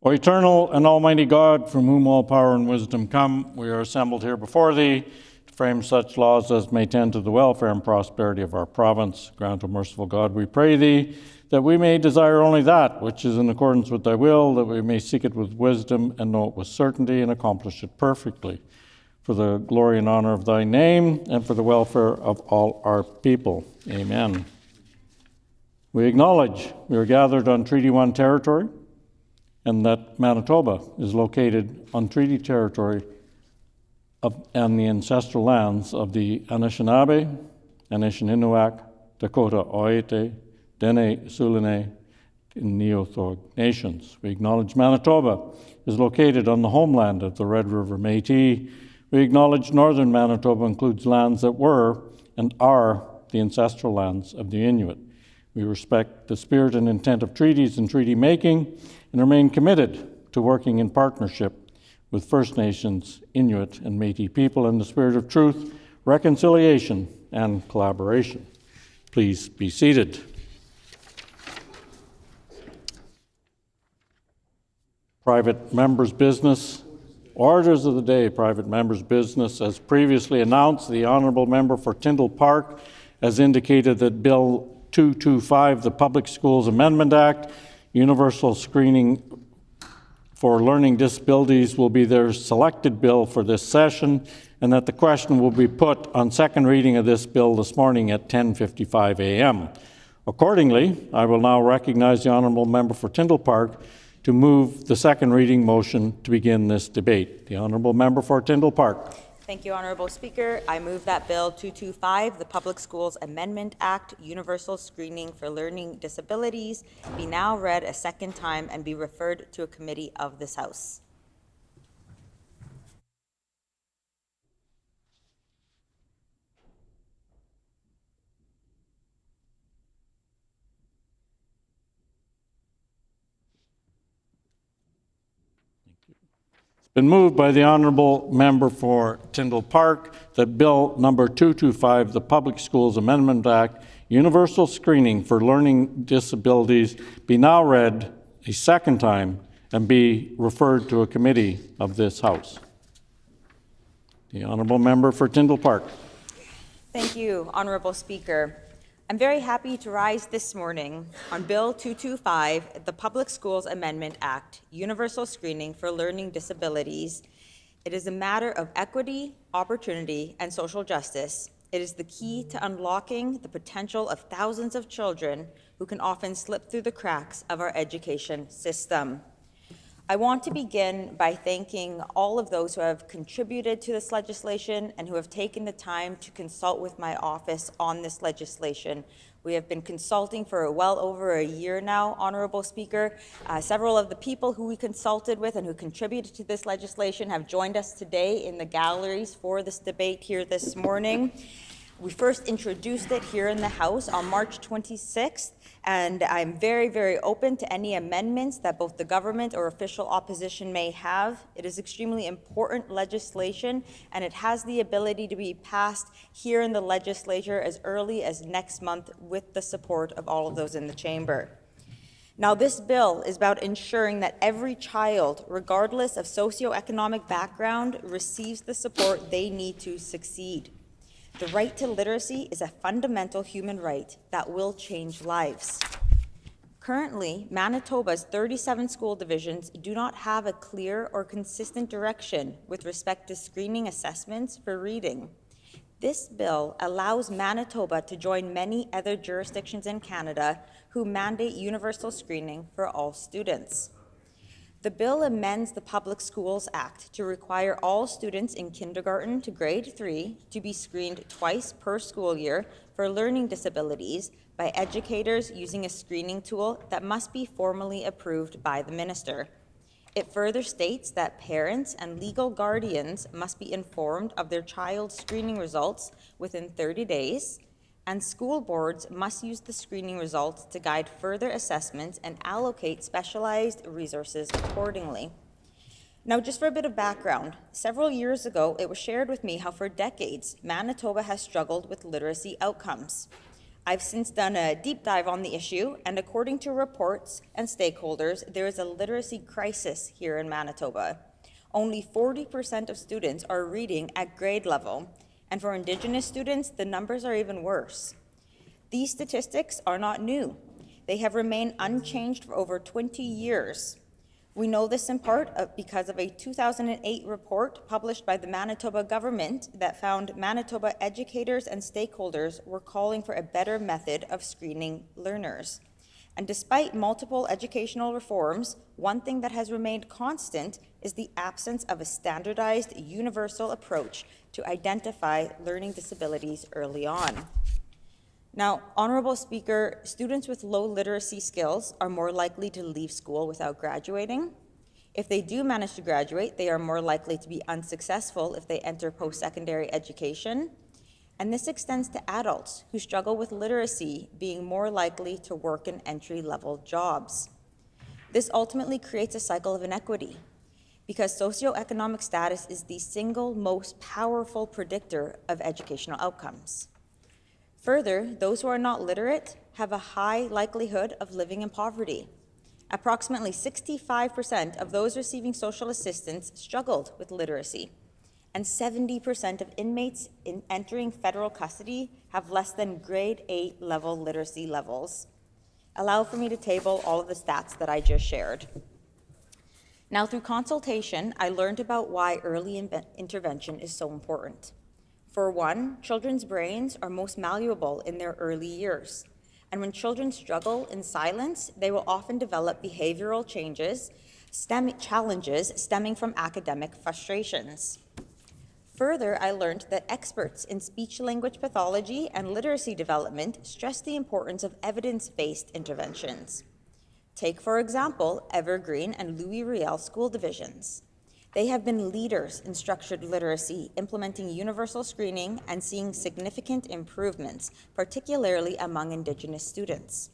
O eternal and almighty God, from whom all power and wisdom come, we are assembled here before thee to frame such laws as may tend to the welfare and prosperity of our province. Grant, O merciful God, we pray thee, that we may desire only that which is in accordance with thy will, that we may seek it with wisdom and know it with certainty and accomplish it perfectly, for the glory and honor of thy name and for the welfare of all our people. Amen. We acknowledge we are gathered on Treaty 1 territory, and that Manitoba is located on treaty territory and the ancestral lands of the Anishinaabe, Anishinaabeg, Dakota, Oite, Dene, Tsuut'ina, and Neothog nations. We acknowledge Manitoba is located on the homeland of the Red River Métis. We acknowledge northern Manitoba includes lands that were and are the ancestral lands of the Inuit. We respect the spirit and intent of treaties and treaty making and remain committed to working in partnership with First Nations, Inuit, and Métis people in the spirit of truth, reconciliation, and collaboration. Please be seated. Private members' business. Orders of the day, private members' business. As previously announced, the Honourable Member for Tyndall Park has indicated that Bill 225, the Public Schools Amendment Act, universal screening for learning disabilities, will be their selected bill for this session, and that the question will be put on second reading of this bill this morning at 10:55 a.m. Accordingly, I will now recognize the Honourable Member for Tyndall Park to move the second reading motion to begin this debate. The Honourable Member for Tyndall Park. Thank you, Honourable Speaker. I move that Bill 225, the Public Schools Amendment Act, Universal Screening for Learning Disabilities, be now read a second time and be referred to a committee of this House. Been moved by the Honourable Member for Tyndall Park that Bill number 225, the Public Schools Amendment Act, Universal Screening for Learning Disabilities, be now read a second time and be referred to a committee of this House. The Honourable Member for Tyndall Park. Thank you, Honourable Speaker. I'm very happy to rise this morning on Bill 225, the Public Schools Amendment Act, Universal Screening for Learning Disabilities. It is a matter of equity, opportunity, and social justice. It is the key to unlocking the potential of thousands of children who can often slip through the cracks of our education system. I want to begin by thanking all of those who have contributed to this legislation and who have taken the time to consult with my office on this legislation. We have been consulting for well over a year now, Honourable Speaker. Several of the people who we consulted with and who contributed to this legislation have joined us today in the galleries for this debate here this morning. We first introduced it here in the House on March 26th, and I'm very, very open to any amendments that both the government or official opposition may have. It is extremely important legislation, and it has the ability to be passed here in the legislature as early as next month with the support of all of those in the chamber. Now, this bill is about ensuring that every child, regardless of socioeconomic background, receives the support they need to succeed. The right to literacy is a fundamental human right that will change lives. Currently, Manitoba's 37 school divisions do not have a clear or consistent direction with respect to screening assessments for reading. This bill allows Manitoba to join many other jurisdictions in Canada who mandate universal screening for all students. The bill amends the Public Schools Act to require all students in kindergarten to grade 3 to be screened twice per school year for learning disabilities by educators using a screening tool that must be formally approved by the minister. It further states that parents and legal guardians must be informed of their child's screening results within 30 days, and school boards must use the screening results to guide further assessments and allocate specialized resources accordingly. Now, just for a bit of background, several years ago, it was shared with me how for decades, Manitoba has struggled with literacy outcomes. I've since done a deep dive on the issue, and according to reports and stakeholders, there is a literacy crisis here in Manitoba. Only 40% of students are reading at grade level, and for Indigenous students, the numbers are even worse. These statistics are not new. They have remained unchanged for over 20 years. We know this in part because of a 2008 report published by the Manitoba government that found Manitoba educators and stakeholders were calling for a better method of screening learners. And despite multiple educational reforms, one thing that has remained constant is the absence of a standardized, universal approach to identify learning disabilities early on. Now, Honorable Speaker, students with low literacy skills are more likely to leave school without graduating. If they do manage to graduate, they are more likely to be unsuccessful if they enter post-secondary education. And this extends to adults who struggle with literacy being more likely to work in entry-level jobs. This ultimately creates a cycle of inequity because socioeconomic status is the single most powerful predictor of educational outcomes. Further, those who are not literate have a high likelihood of living in poverty. Approximately 65% of those receiving social assistance struggled with literacy, and 70% of inmates entering federal custody have less than grade 8 level literacy levels. Allow for me to table all of the stats that I just shared. Now, through consultation, I learned about why early intervention is so important. For one, children's brains are most malleable in their early years. And when children struggle in silence, they will often develop behavioral challenges stemming from academic frustrations. Further, I learned that experts in speech-language pathology and literacy development stress the importance of evidence-based interventions. Take, for example, Evergreen and Louis Riel school divisions. They have been leaders in structured literacy, implementing universal screening and seeing significant improvements, particularly among Indigenous students.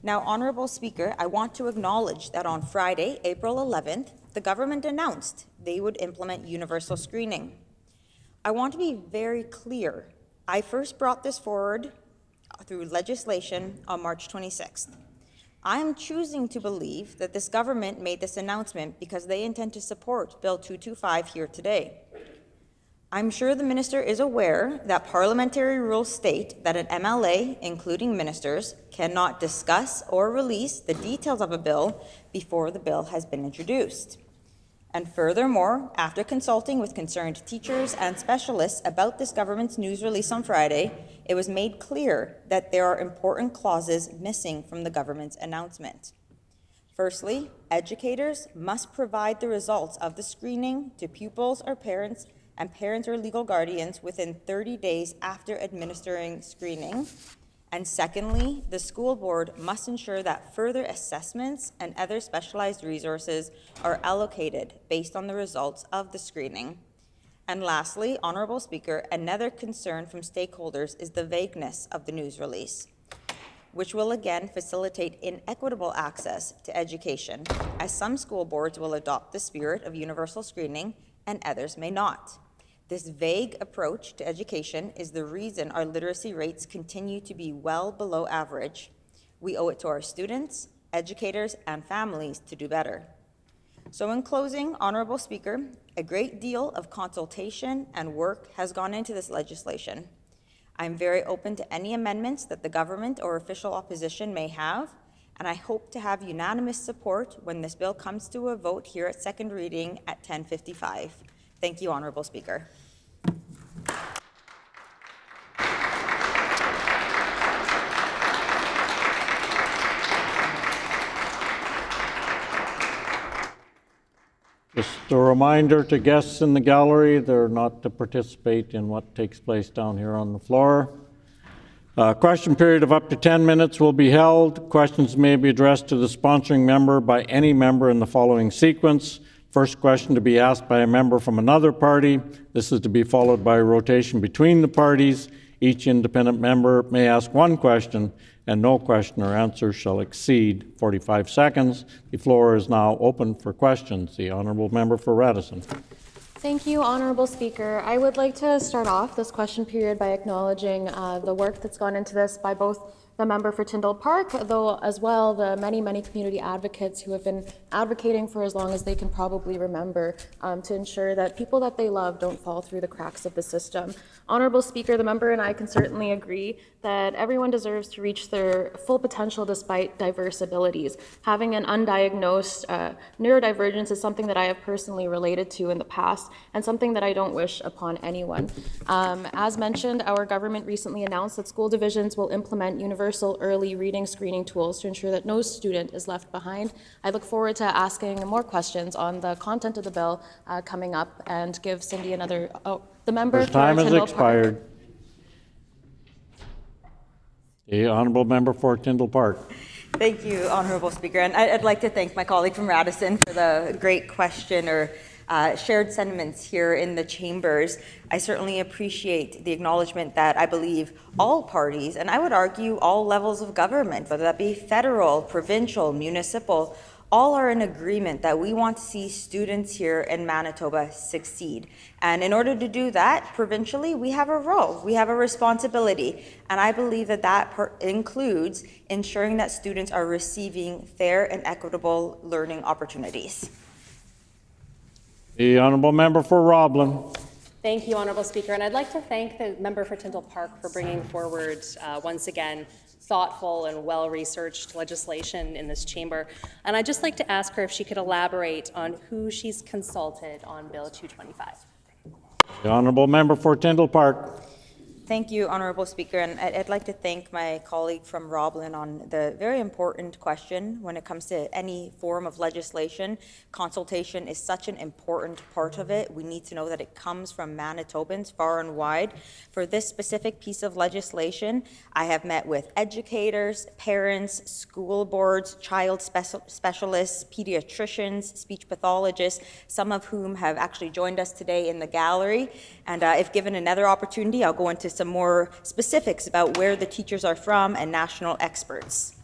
Now, Honorable Speaker, I want to acknowledge that on Friday, April 11th, the government announced they would implement universal screening. I want to be very clear. I first brought this forward through legislation on March 26th. I am choosing to believe that this government made this announcement because they intend to support Bill 225 here today. I'm sure the minister is aware that parliamentary rules state that an MLA, including ministers, cannot discuss or release the details of a bill before the bill has been introduced. And furthermore, after consulting with concerned teachers and specialists about this government's news release on Friday, it was made clear that there are important clauses missing from the government's announcement. Firstly, educators must provide the results of the screening to pupils or parents and parents or legal guardians within 30 days after administering screening. And secondly, the school board must ensure that further assessments and other specialized resources are allocated based on the results of the screening. And lastly, Honorable Speaker, another concern from stakeholders is the vagueness of the news release, which will again facilitate inequitable access to education, as some school boards will adopt the spirit of universal screening and others may not. This vague approach to education is the reason our literacy rates continue to be well below average. We owe it to our students, educators, and families to do better. So in closing, Honorable Speaker, a great deal of consultation and work has gone into this legislation. I'm very open to any amendments that the government or official opposition may have, and I hope to have unanimous support when this bill comes to a vote here at second reading at 10:55. Thank you, Honorable Speaker. Just a reminder to guests in the gallery, they're not to participate in what takes place down here on the floor. A question period of up to 10 minutes will be held. Questions may be addressed to the sponsoring member by any member in the following sequence. First question to be asked by a member from another party. This is to be followed by a rotation between the parties. Each independent member may ask one question, and no question or answer shall exceed 45 seconds. The floor is now open for questions. The Honourable Member for Radisson. Thank you, Honorable Speaker. I would like to start off this question period by acknowledging the work that's gone into this by both the member for Tyndall Park, though as well the many community advocates who have been advocating for as long as they can probably remember to ensure that people that they love don't fall through the cracks of the system. Honorable Speaker, the member and I can certainly agree that everyone deserves to reach their full potential despite diverse abilities. Having an undiagnosed neurodivergence is something that I have personally related to in the past and something that I don't wish upon anyone. As mentioned, our government recently announced that school divisions will implement universal early reading screening tools to ensure that no student is left behind. I look forward to asking more questions on the content of the bill coming up and give Cindy another, the member for Time has Tyndall expired. Park. The honourable member for Tyndall Park. Thank you, Honorable Speaker. And I'd like to thank my colleague from Radisson for the great question or shared sentiments here in the chambers. I certainly appreciate the acknowledgement that I believe all parties, and I would argue all levels of government, whether that be federal, provincial, municipal, all are in agreement that we want to see students here in Manitoba succeed. And in order to do that, provincially, we have a role, we have a responsibility. And I believe that that includes ensuring that students are receiving fair and equitable learning opportunities. The honourable member for Roblin. Thank you, Honourable Speaker. And I'd like to thank the member for Tyndall Park for bringing forward, once again, thoughtful and well-researched legislation in this chamber. And I'd just like to ask her if she could elaborate on who she's consulted on Bill 225. The honourable member for Tyndall Park. Thank you, Honourable Speaker, and I'd like to thank my colleague from Roblin on the very important question when it comes to any form of legislation. Consultation is such an important part of it. We need to know that it comes from Manitobans far and wide. For this specific piece of legislation, I have met with educators, parents, school boards, child specialists, pediatricians, speech pathologists, some of whom have actually joined us today in the gallery. And if given another opportunity, I'll go into some more specifics about where the teachers are from and national experts.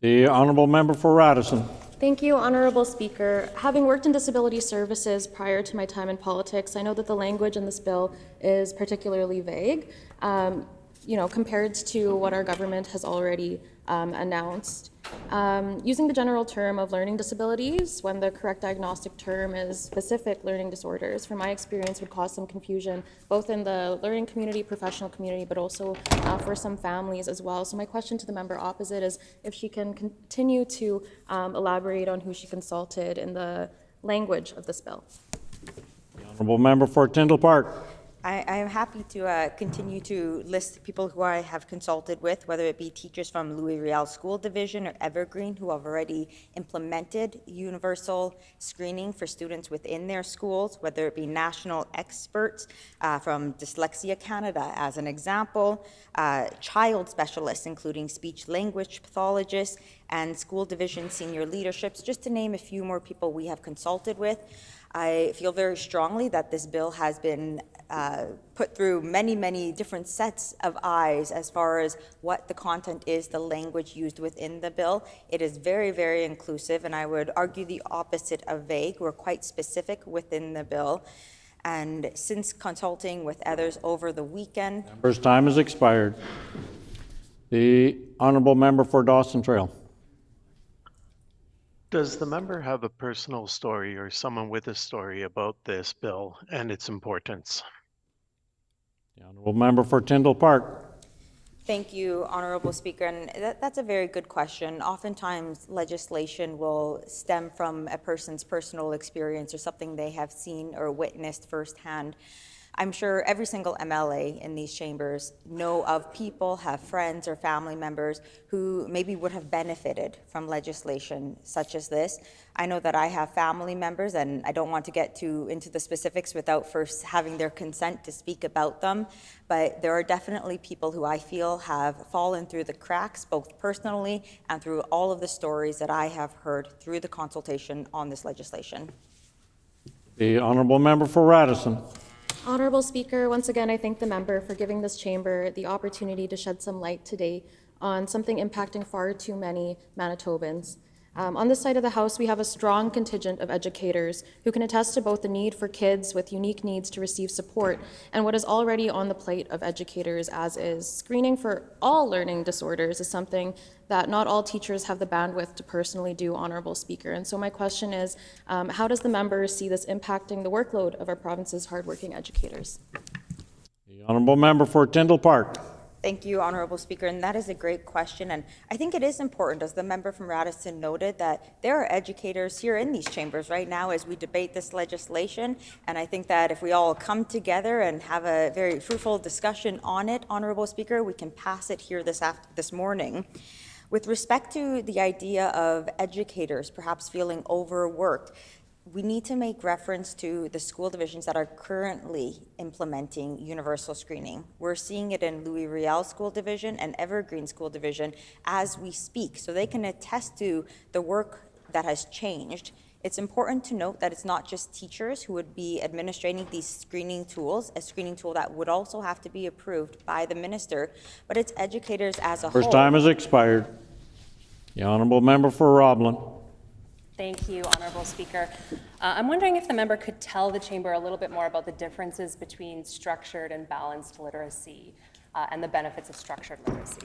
The honourable member for Radisson. Thank you, Honourable Speaker. Having worked in disability services prior to my time in politics, I know that the language in this bill is particularly vague, compared to what our government has already announced. Using the general term of learning disabilities when the correct diagnostic term is specific learning disorders, from my experience, would cause some confusion both in the learning community, professional community, but also for some families as well. So my question to the member opposite is if she can continue to elaborate on who she consulted in the language of this bill. The honourable member for Tyndall Park. I am happy to continue to list people who I have consulted with, whether it be teachers from Louis Riel School Division or Evergreen, who have already implemented universal screening for students within their schools, whether it be national experts from Dyslexia Canada, as an example, child specialists, including speech language pathologists, and school division senior leaderships, just to name a few more people we have consulted with. I feel very strongly that this bill has been put through many different sets of eyes as far as what the content is, the language used within the bill. It is very inclusive, and I would argue the opposite of vague. We're quite specific within the bill. And since consulting with others over the weekend... Member's time has expired. The honourable member for Dawson Trail. Does the member have a personal story or someone with a story about this bill and its importance? The honourable member for Tyndall Park. Thank you, Honourable Speaker, and that's a very good question. Oftentimes, legislation will stem from a person's personal experience or something they have seen or witnessed firsthand. I'm sure every single MLA in these chambers know of people, have friends or family members who maybe would have benefited from legislation such as this. I know that I have family members, and I don't want to get into the specifics without first having their consent to speak about them, but there are definitely people who I feel have fallen through the cracks, both personally and through all of the stories that I have heard through the consultation on this legislation. The honourable member for Radisson. Honourable Speaker, once again, I thank the member for giving this chamber the opportunity to shed some light today on something impacting far too many Manitobans. On this side of the House, we have a strong contingent of educators who can attest to both the need for kids with unique needs to receive support and what is already on the plate of educators, as is screening for all learning disorders is something that not all teachers have the bandwidth to personally do, Honourable Speaker. And so my question is, how does the member see this impacting the workload of our province's hardworking educators? The honourable member for Tyndall Park. Thank you, Honourable Speaker, and that is a great question. And I think it is important, as the member from Radisson noted, that there are educators here in these chambers right now as we debate this legislation. And I think that if we all come together and have a very fruitful discussion on it, Honourable Speaker, we can pass it here this morning. With respect to the idea of educators perhaps feeling overworked, we need to make reference to the school divisions that are currently implementing universal screening. We're seeing it in Louis Riel School Division and Evergreen School Division as we speak, so they can attest to the work that has changed. It's important to note that it's not just teachers who would be administrating these screening tools, a screening tool that would also have to be approved by the minister, but it's educators as a whole. First time has expired. The honourable member for Roblin. Thank you, Honourable Speaker. I'm wondering if the member could tell the Chamber a little bit more about the differences between structured and balanced literacy and the benefits of structured literacy.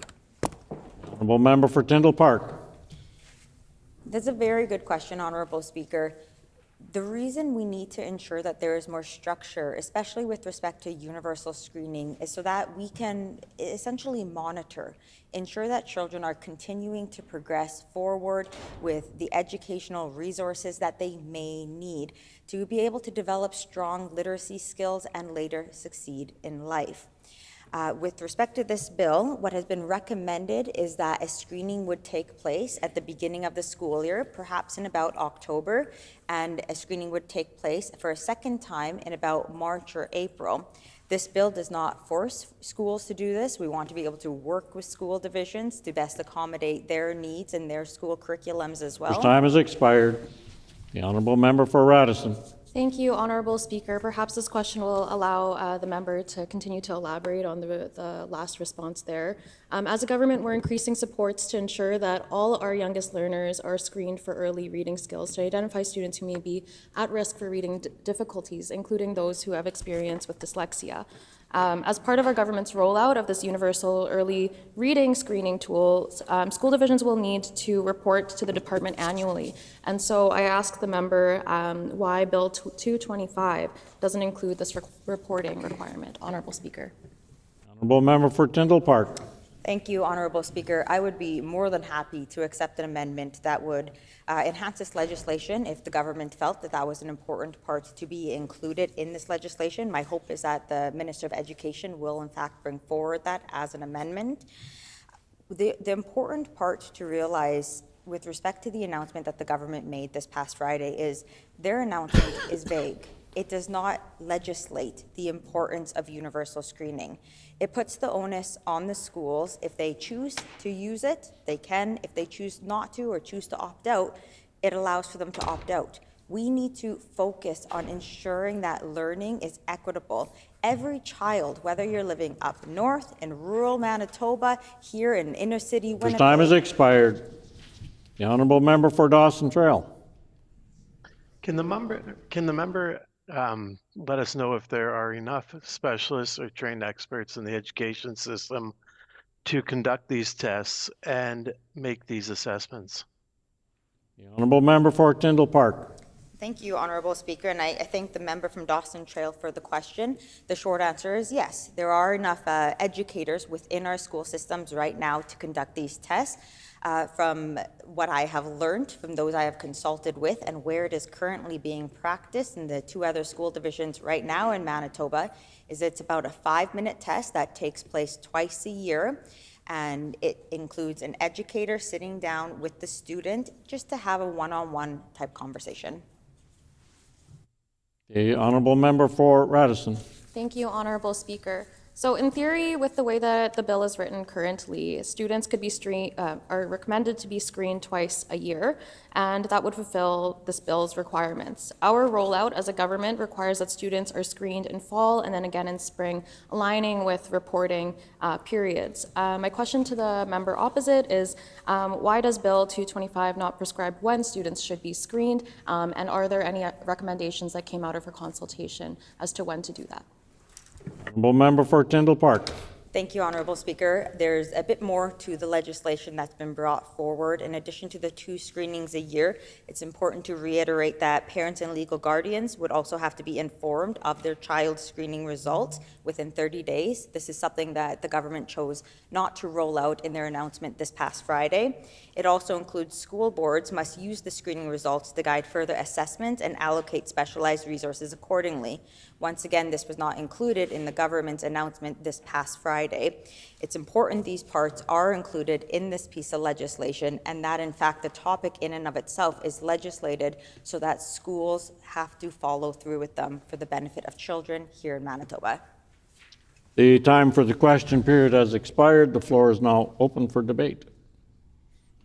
Honourable member for Tyndall Park. That's a very good question, Honourable Speaker. The reason we need to ensure that there is more structure, especially with respect to universal screening, is so that we can essentially monitor, ensure that children are continuing to progress forward with the educational resources that they may need to be able to develop strong literacy skills and later succeed in life. With respect to this bill, what has been recommended is that a screening would take place at the beginning of the school year, perhaps in about October, and a screening would take place for a second time in about March or April. This bill does not force schools to do this. We want to be able to work with school divisions to best accommodate their needs and their school curriculums as well. First time has expired. The honourable member for Radisson. Thank you, Honourable Speaker. Perhaps this question will allow the member to continue to elaborate on the last response there. As a government, we're increasing supports to ensure that all our youngest learners are screened for early reading skills to identify students who may be at risk for reading difficulties, including those who have experience with dyslexia. As part of our government's rollout of this universal early reading screening tool, school divisions will need to report to the department annually. And so I ask the member why Bill 225 doesn't include this reporting requirement. Honourable Speaker. Honourable member for Tyndall Park. Thank you, Honourable Speaker. I would be more than happy to accept an amendment that would enhance this legislation if the government felt that that was an important part to be included in this legislation. My hope is that the Minister of Education will in fact bring forward that as an amendment. The important part to realize with respect to the announcement that the government made this past Friday is their announcement is vague. It does not legislate the importance of universal screening. It puts the onus on the schools. If they choose to use it, they can. If they choose not to or choose to opt out, it allows for them to opt out. We need to focus on ensuring that learning is equitable. Every child, whether you're living up north in rural Manitoba, here in inner city Winnipeg. First time has expired. The honourable member for Dawson Trail. Can the member let us know if there are enough specialists or trained experts in the education system to conduct these tests and make these assessments? The honourable member for Tyndall Park. Thank you, Honourable Speaker, and I thank the member from Dawson Trail for the question. The short answer is yes. There are enough educators within our school systems right now to conduct these tests. From what I have learned from those I have consulted with and where it is currently being practiced in the two other school divisions right now in Manitoba, is it's about a 5-minute test that takes place twice a year. And it includes an educator sitting down with the student just to have a one-on-one type conversation. The honourable member for Radisson. Thank you, Honourable Speaker. So in theory, with the way that the bill is written currently, students could be are recommended to be screened twice a year, and that would fulfill this bill's requirements. Our rollout as a government requires that students are screened in fall and then again in spring, aligning with reporting periods. My question to the member opposite is, why does Bill 225 not prescribe when students should be screened, and are there any recommendations that came out of her consultation as to when to do that? Honourable member for Tyndall Park. Thank you, Honourable Speaker. There's a bit more to the legislation that's been brought forward. In addition to the 2 screenings a year, it's important to reiterate that parents and legal guardians would also have to be informed of their child's screening results within 30 days. This is something that the government chose not to roll out in their announcement this past Friday. It also includes school boards must use the screening results to guide further assessment and allocate specialized resources accordingly. Once again, this was not included in the government's announcement this past Friday. It's important these parts are included in this piece of legislation, and that in fact the topic in and of itself is legislated so that schools have to follow through with them for the benefit of children here in Manitoba. The time for the question period has expired. The floor is now open for debate.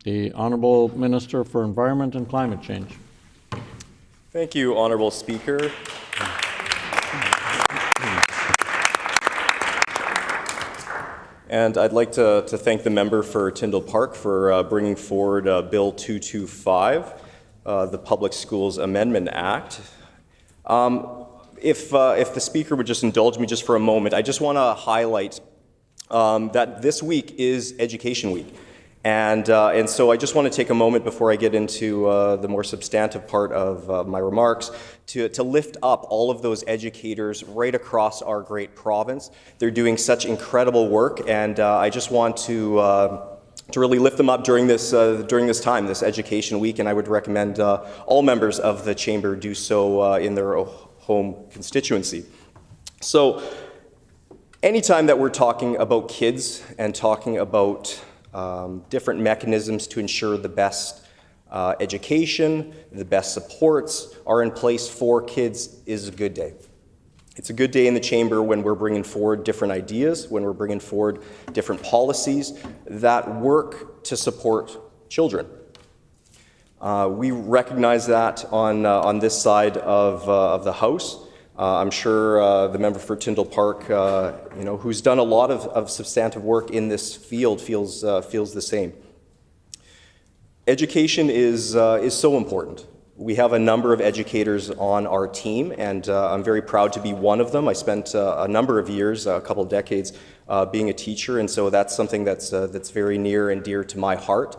The Honourable Minister for Environment and Climate Change. Thank you, Honourable Speaker. And I'd like to thank the member for Tyndall Park for bringing forward Bill 225, the Public Schools Amendment Act. If the Speaker would just indulge me just for a moment, I just want to highlight that this week is Education Week. And so I just want to take a moment before I get into the more substantive part of my remarks to lift up all of those educators right across our great province. They're doing such incredible work, and I just want to really lift them up during this time, this Education Week, and I would recommend all members of the Chamber do so in their home constituency. So anytime that we're talking about kids and talking about different mechanisms to ensure the best education, the best supports are in place for kids is a good day. It's a good day in the Chamber when we're bringing forward different ideas, when we're bringing forward different policies that work to support children. We recognize that on this side of the House. I'm sure the member for Tyndall Park, who's done a lot of substantive work in this field, feels the same. Education is so important. We have a number of educators on our team, and I'm very proud to be one of them. I spent a number of years, a couple of decades, being a teacher, and so that's something that's very near and dear to my heart.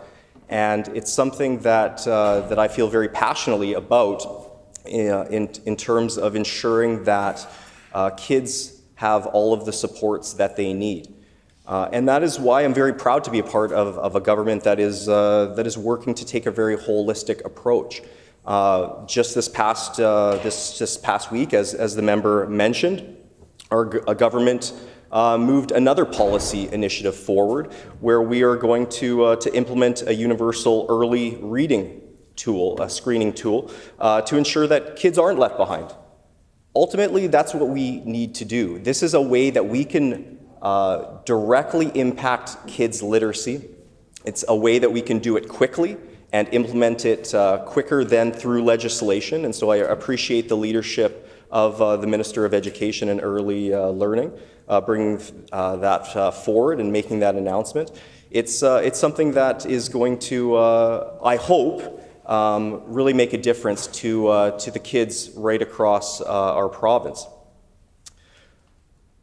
And it's something that I feel very passionately about. In terms of ensuring that kids have all of the supports that they need. And that is why I'm very proud to be a part of a government that is working to take a very holistic approach. Just this past week, as the member mentioned, our government moved another policy initiative forward where we are going to implement a universal early reading tool, a screening tool, to ensure that kids aren't left behind. Ultimately, that's what we need to do. This is a way that we can directly impact kids' literacy. It's a way that we can do it quickly and implement it quicker than through legislation. And so I appreciate the leadership of the Minister of Education and Early Learning bringing that forward and making that announcement. It's something that is going to, I hope, really make a difference to the kids right across our province.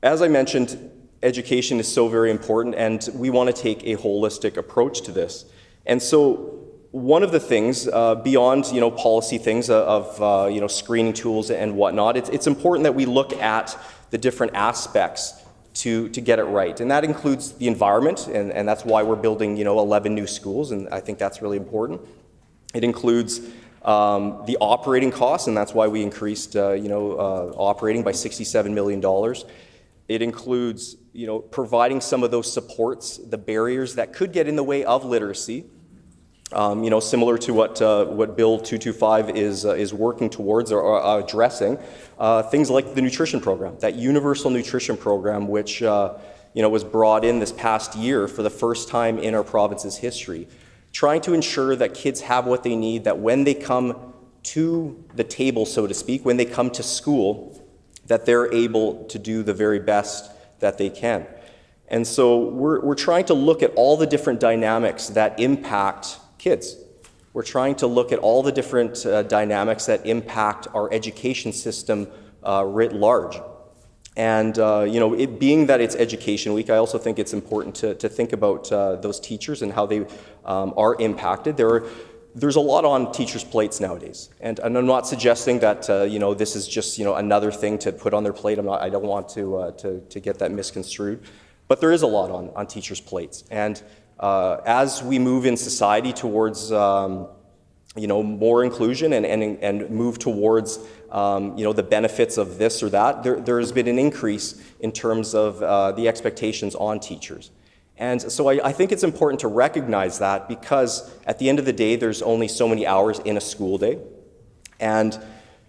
As I mentioned, education is so very important, and we want to take a holistic approach to this. And so one of the things, beyond policy things of screening tools and whatnot, it's important that we look at the different aspects to get it right. And that includes the environment, and that's why we're building 11 new schools, and I think that's really important. It includes the operating costs, and that's why we increased operating by $67 million. It includes providing some of those supports, the barriers that could get in the way of literacy. Similar to what Bill 225 is working towards or addressing, things like the nutrition program, that universal nutrition program, which was brought in this past year for the first time in our province's history, trying to ensure that kids have what they need, that when they come to the table, so to speak, when they come to school, that they're able to do the very best that they can. And so we're trying to look at all the different dynamics that impact kids. We're trying to look at all the different dynamics that impact our education system writ large. And, it being that it's Education Week, I also think it's important to think about those teachers and how they are impacted. There's a lot on teachers' plates nowadays. And I'm not suggesting that, this is just, another thing to put on their plate. I don't want to get that misconstrued. But there is a lot on teachers' plates. And as we move in society towards, more inclusion and move towards, the benefits of this or that, there has been an increase in terms of the expectations on teachers. And so I think it's important to recognize that, because at the end of the day, there's only so many hours in a school day. And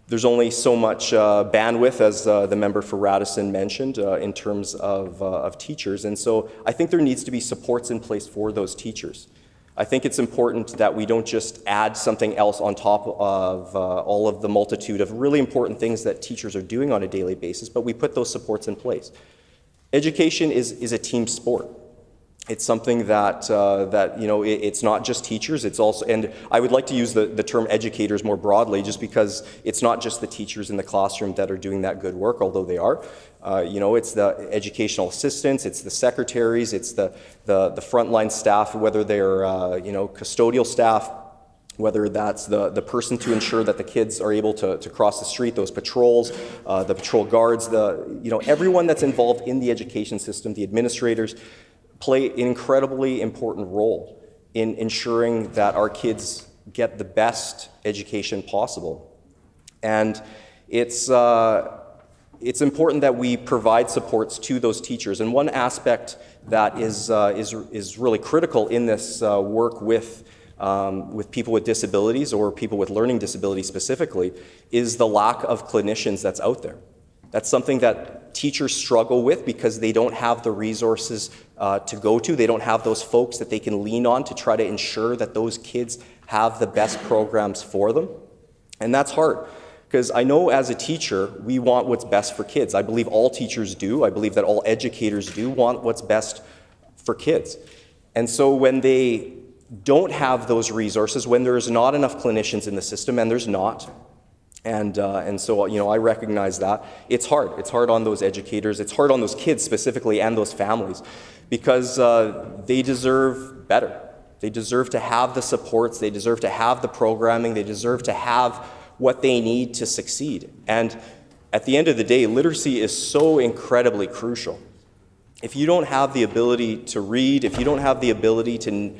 there's only so much bandwidth, as the member for Radisson mentioned, in terms of teachers. And so I think there needs to be supports in place for those teachers. I think it's important that we don't just add something else on top of all of the multitude of really important things that teachers are doing on a daily basis, but we put those supports in place. Education is a team sport. It's something that it's not just teachers, it's also, and I would like to use the term educators more broadly, just because it's not just the teachers in the classroom that are doing that good work, although they are. It's the educational assistants, it's the secretaries, it's the frontline staff, whether they're, custodial staff, whether that's the person to ensure that the kids are able to cross the street, those patrols, the patrol guards, everyone that's involved in the education system, the administrators, play an incredibly important role in ensuring that our kids get the best education possible. And it's important that we provide supports to those teachers. And one aspect that is really critical in this work with people with disabilities, or people with learning disabilities specifically, is the lack of clinicians that's out there. That's something that teachers struggle with because they don't have the resources to go to. They don't have those folks that they can lean on to try to ensure that those kids have the best programs for them. And that's hard, because I know as a teacher, we want what's best for kids. I believe all teachers do. I believe that all educators do want what's best for kids. And so when they don't have those resources, when there's not enough clinicians in the system, and there's not, and so I recognize that. It's hard. It's hard on those educators. It's hard on those kids specifically, and those families, because they deserve better. They deserve to have the supports. They deserve to have the programming. They deserve to have what they need to succeed. And at the end of the day, literacy is so incredibly crucial. If you don't have the ability to read, if you don't have the ability to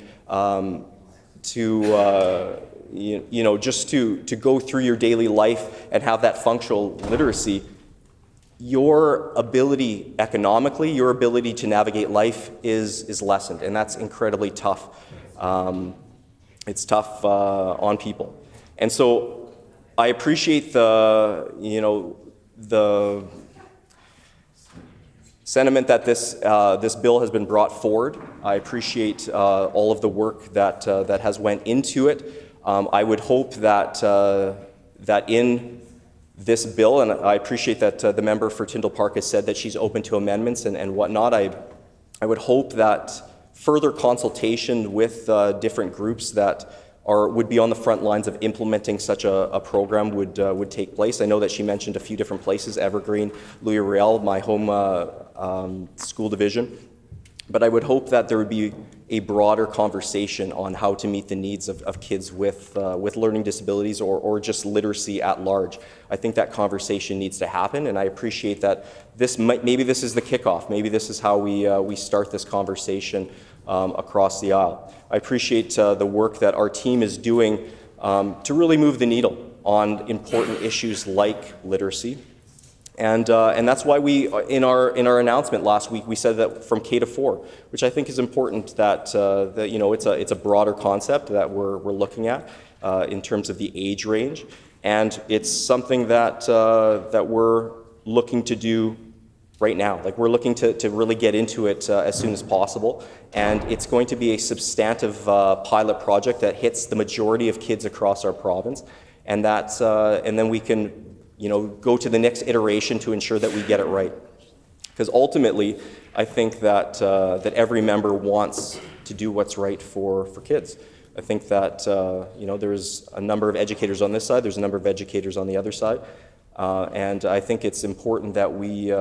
go through your daily life and have that functional literacy, your ability economically, your ability to navigate life is lessened, and that's incredibly tough. It's tough on people. And so I appreciate the sentiment that this bill has been brought forward. I appreciate all of the work that has went into it. I would hope that in this bill, and I appreciate that the member for Tyndall Park has said that she's open to amendments and whatnot. I would hope that further consultation with different groups that would be on the front lines of implementing such a program would take place. I know that she mentioned a few different places: Evergreen, Louis Riel, my home school division. But I would hope that there would be a broader conversation on how to meet the needs of kids with learning disabilities or just literacy at large. I think that conversation needs to happen, and I appreciate that maybe this is the kickoff. Maybe this is how we start this conversation across the aisle. I appreciate the work that our team is doing to really move the needle on important issues like literacy. And that's why we, in our announcement last week, we said that from K to 4, which I think is important that, that it's a broader concept that we're looking at in terms of the age range. And it's something that, that we're looking to do right now. Like, we're looking to really get into it as soon as possible. And it's going to be a substantive pilot project that hits the majority of kids across our province. And that's, and then we can go to the next iteration to ensure that we get it right. Because ultimately, I think that, that every member wants to do what's right for kids. I think that, there's a number of educators on this side, there's a number of educators on the other side. And I think it's important that we,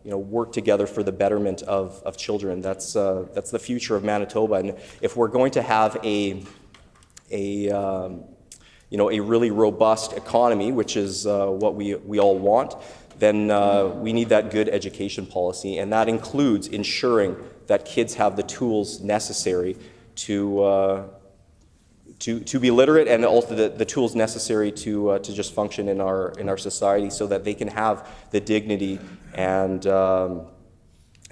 work together for the betterment of children. That's the future of Manitoba. And if we're going to have a really robust economy, which is what we all want, then we need that good education policy, and that includes ensuring that kids have the tools necessary to be literate, and also the tools necessary to just function in our society, so that they can have the dignity and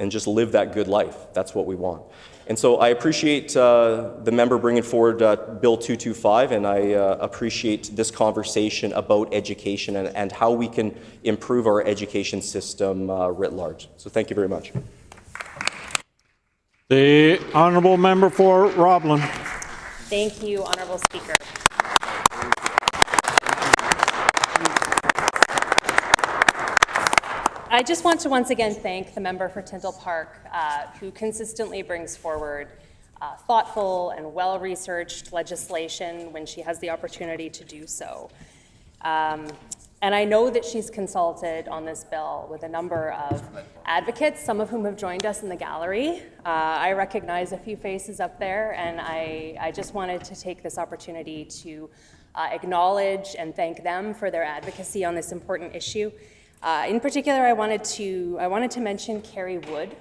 just live that good life. That's what we want. And so I appreciate the member bringing forward Bill 225, and I appreciate this conversation about education and how we can improve our education system writ large. So thank you very much. The honourable member for Roblin. Thank you, Honourable Speaker. I just want to once again thank the member for Tyndall Park, who consistently brings forward thoughtful and well-researched legislation when she has the opportunity to do so. And I know that she's consulted on this bill with a number of advocates, some of whom have joined us in the gallery. I recognize a few faces up there, and I just wanted to take this opportunity to acknowledge and thank them for their advocacy on this important issue. In particular, I wanted to mention Carrie Wood,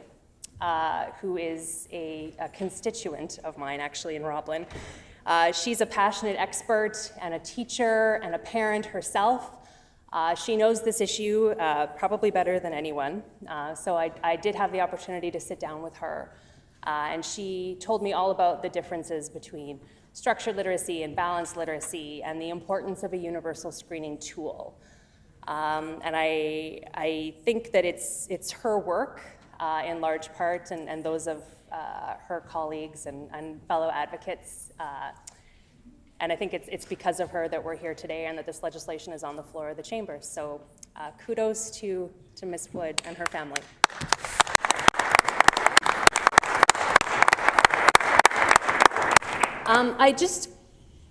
who is a constituent of mine, actually, in Roblin. She's a passionate expert and a teacher and a parent herself. She knows this issue probably better than anyone, so I did have the opportunity to sit down with her, and she told me all about the differences between structured literacy and balanced literacy and the importance of a universal screening tool. And I think that it's her work in large part, and those of her colleagues and fellow advocates. And I think it's because of her that we're here today and that this legislation is on the floor of the chamber. So kudos to Ms. Wood and her family.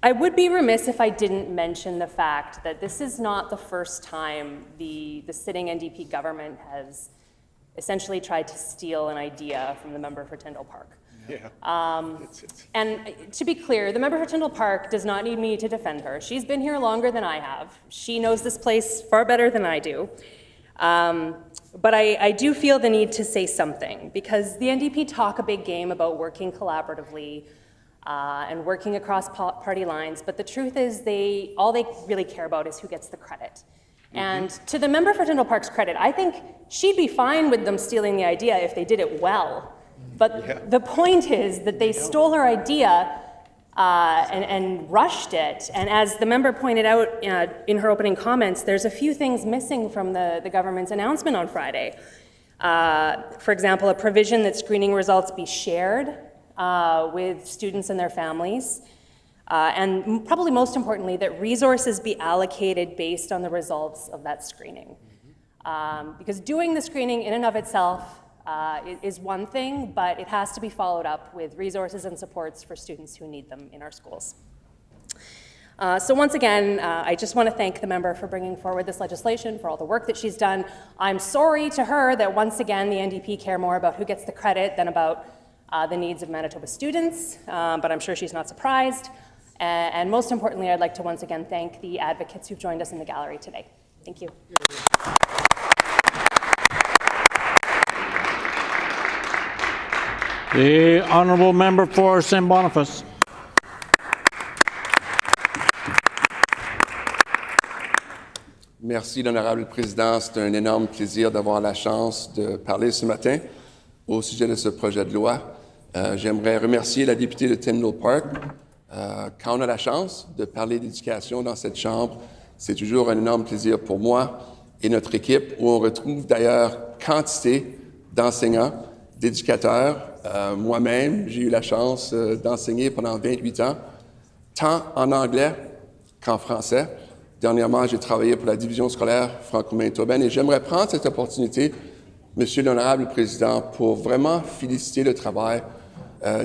I would be remiss if I didn't mention the fact that this is not the first time the sitting NDP government has essentially tried to steal an idea from the member for Tyndall Park. Yeah. And to be clear, the member for Tyndall Park does not need me to defend her. She's been here longer than I have. She knows this place far better than I do. But I do feel the need to say something, because the NDP talk a big game about working collaboratively and working across party lines, but the truth is all they really care about is who gets the credit. And to the member for Tyndall Park's credit, I think she'd be fine with them stealing the idea if they did it well. But the point is that they stole her idea and rushed it. And as the member pointed out in her opening comments, there's a few things missing from the government's announcement on Friday. For example, a provision that screening results be shared with students and their families. And probably most importantly, that resources be allocated based on the results of that screening. Because doing the screening in and of itself is one thing, but it has to be followed up with resources and supports for students who need them in our schools. So once again, I just want to thank the member for bringing forward this legislation, for all the work that she's done. I'm sorry to her that once again the NDP care more about who gets the credit than about the needs of Manitoba students, but I'm sure she's not surprised. And most importantly, I'd like to once again thank the advocates who've joined us in the gallery today. Thank you. The honourable member for St. Boniface. Merci, l'honorable président. C'est un énorme plaisir d'avoir la chance de parler ce matin au sujet de ce projet de loi. J'aimerais remercier la députée de Tyndall Park. Quand on a la chance de parler d'éducation dans cette Chambre, c'est toujours un énorme plaisir pour moi et notre équipe, où on retrouve d'ailleurs quantité d'enseignants, d'éducateurs. Moi-même, j'ai eu la chance d'enseigner pendant 28 ans, tant en anglais qu'en français. Dernièrement, j'ai travaillé pour la division scolaire franco-manitobaine et j'aimerais prendre cette opportunité, Monsieur l'honorable président, pour vraiment féliciter le travail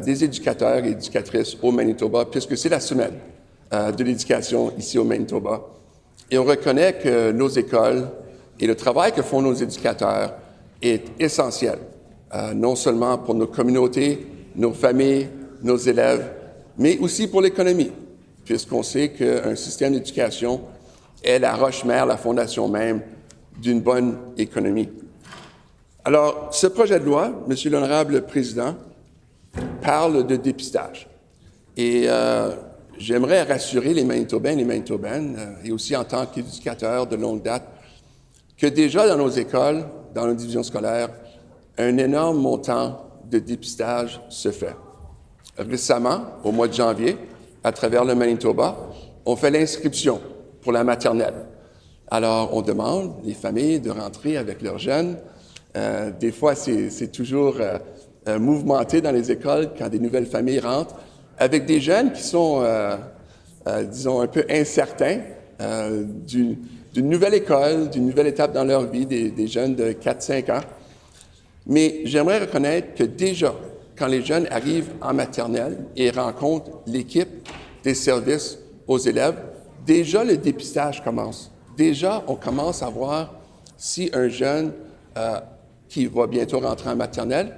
des éducateurs et éducatrices au Manitoba, puisque c'est la semaine de l'éducation ici au Manitoba. Et on reconnaît que nos écoles et le travail que font nos éducateurs est essentiel, non seulement pour nos communautés, nos familles, nos élèves, mais aussi pour l'économie, puisqu'on sait qu'un système d'éducation est la roche-mère, la fondation même d'une bonne économie. Alors, ce projet de loi, Monsieur l'honorable président, parle de dépistage. Et j'aimerais rassurer les Manitobains et les Manitobaines, et aussi en tant qu'éducateur de longue date, que déjà dans nos écoles, dans nos divisions scolaires, un énorme montant de dépistage se fait. Récemment, au mois de janvier, à travers le Manitoba, on fait l'inscription pour la maternelle. Alors, on demande les familles de rentrer avec leurs jeunes. Des fois, c'est toujours mouvementé dans les écoles quand des nouvelles familles rentrent, avec des jeunes qui sont, disons, un peu incertains d'une nouvelle école, d'une nouvelle étape dans leur vie, des jeunes de 4-5 ans. Mais j'aimerais reconnaître que déjà, quand les jeunes arrivent en maternelle et rencontrent l'équipe des services aux élèves, déjà le dépistage commence. Déjà, on commence à voir si un jeune qui va bientôt rentrer en maternelle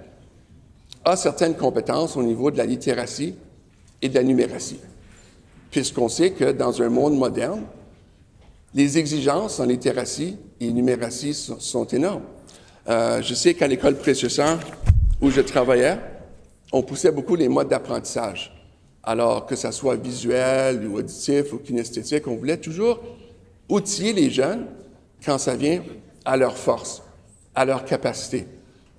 a certaines compétences au niveau de la littératie et de la numératie. Puisqu'on sait que dans un monde moderne, les exigences en littératie et numératie sont énormes. Je sais qu'à l'école Précieux-Sang, où je travaillais, on poussait beaucoup les modes d'apprentissage. Alors que ça soit visuel ou auditif ou kinesthétique, on voulait toujours outiller les jeunes quand ça vient à leur force, à leur capacité.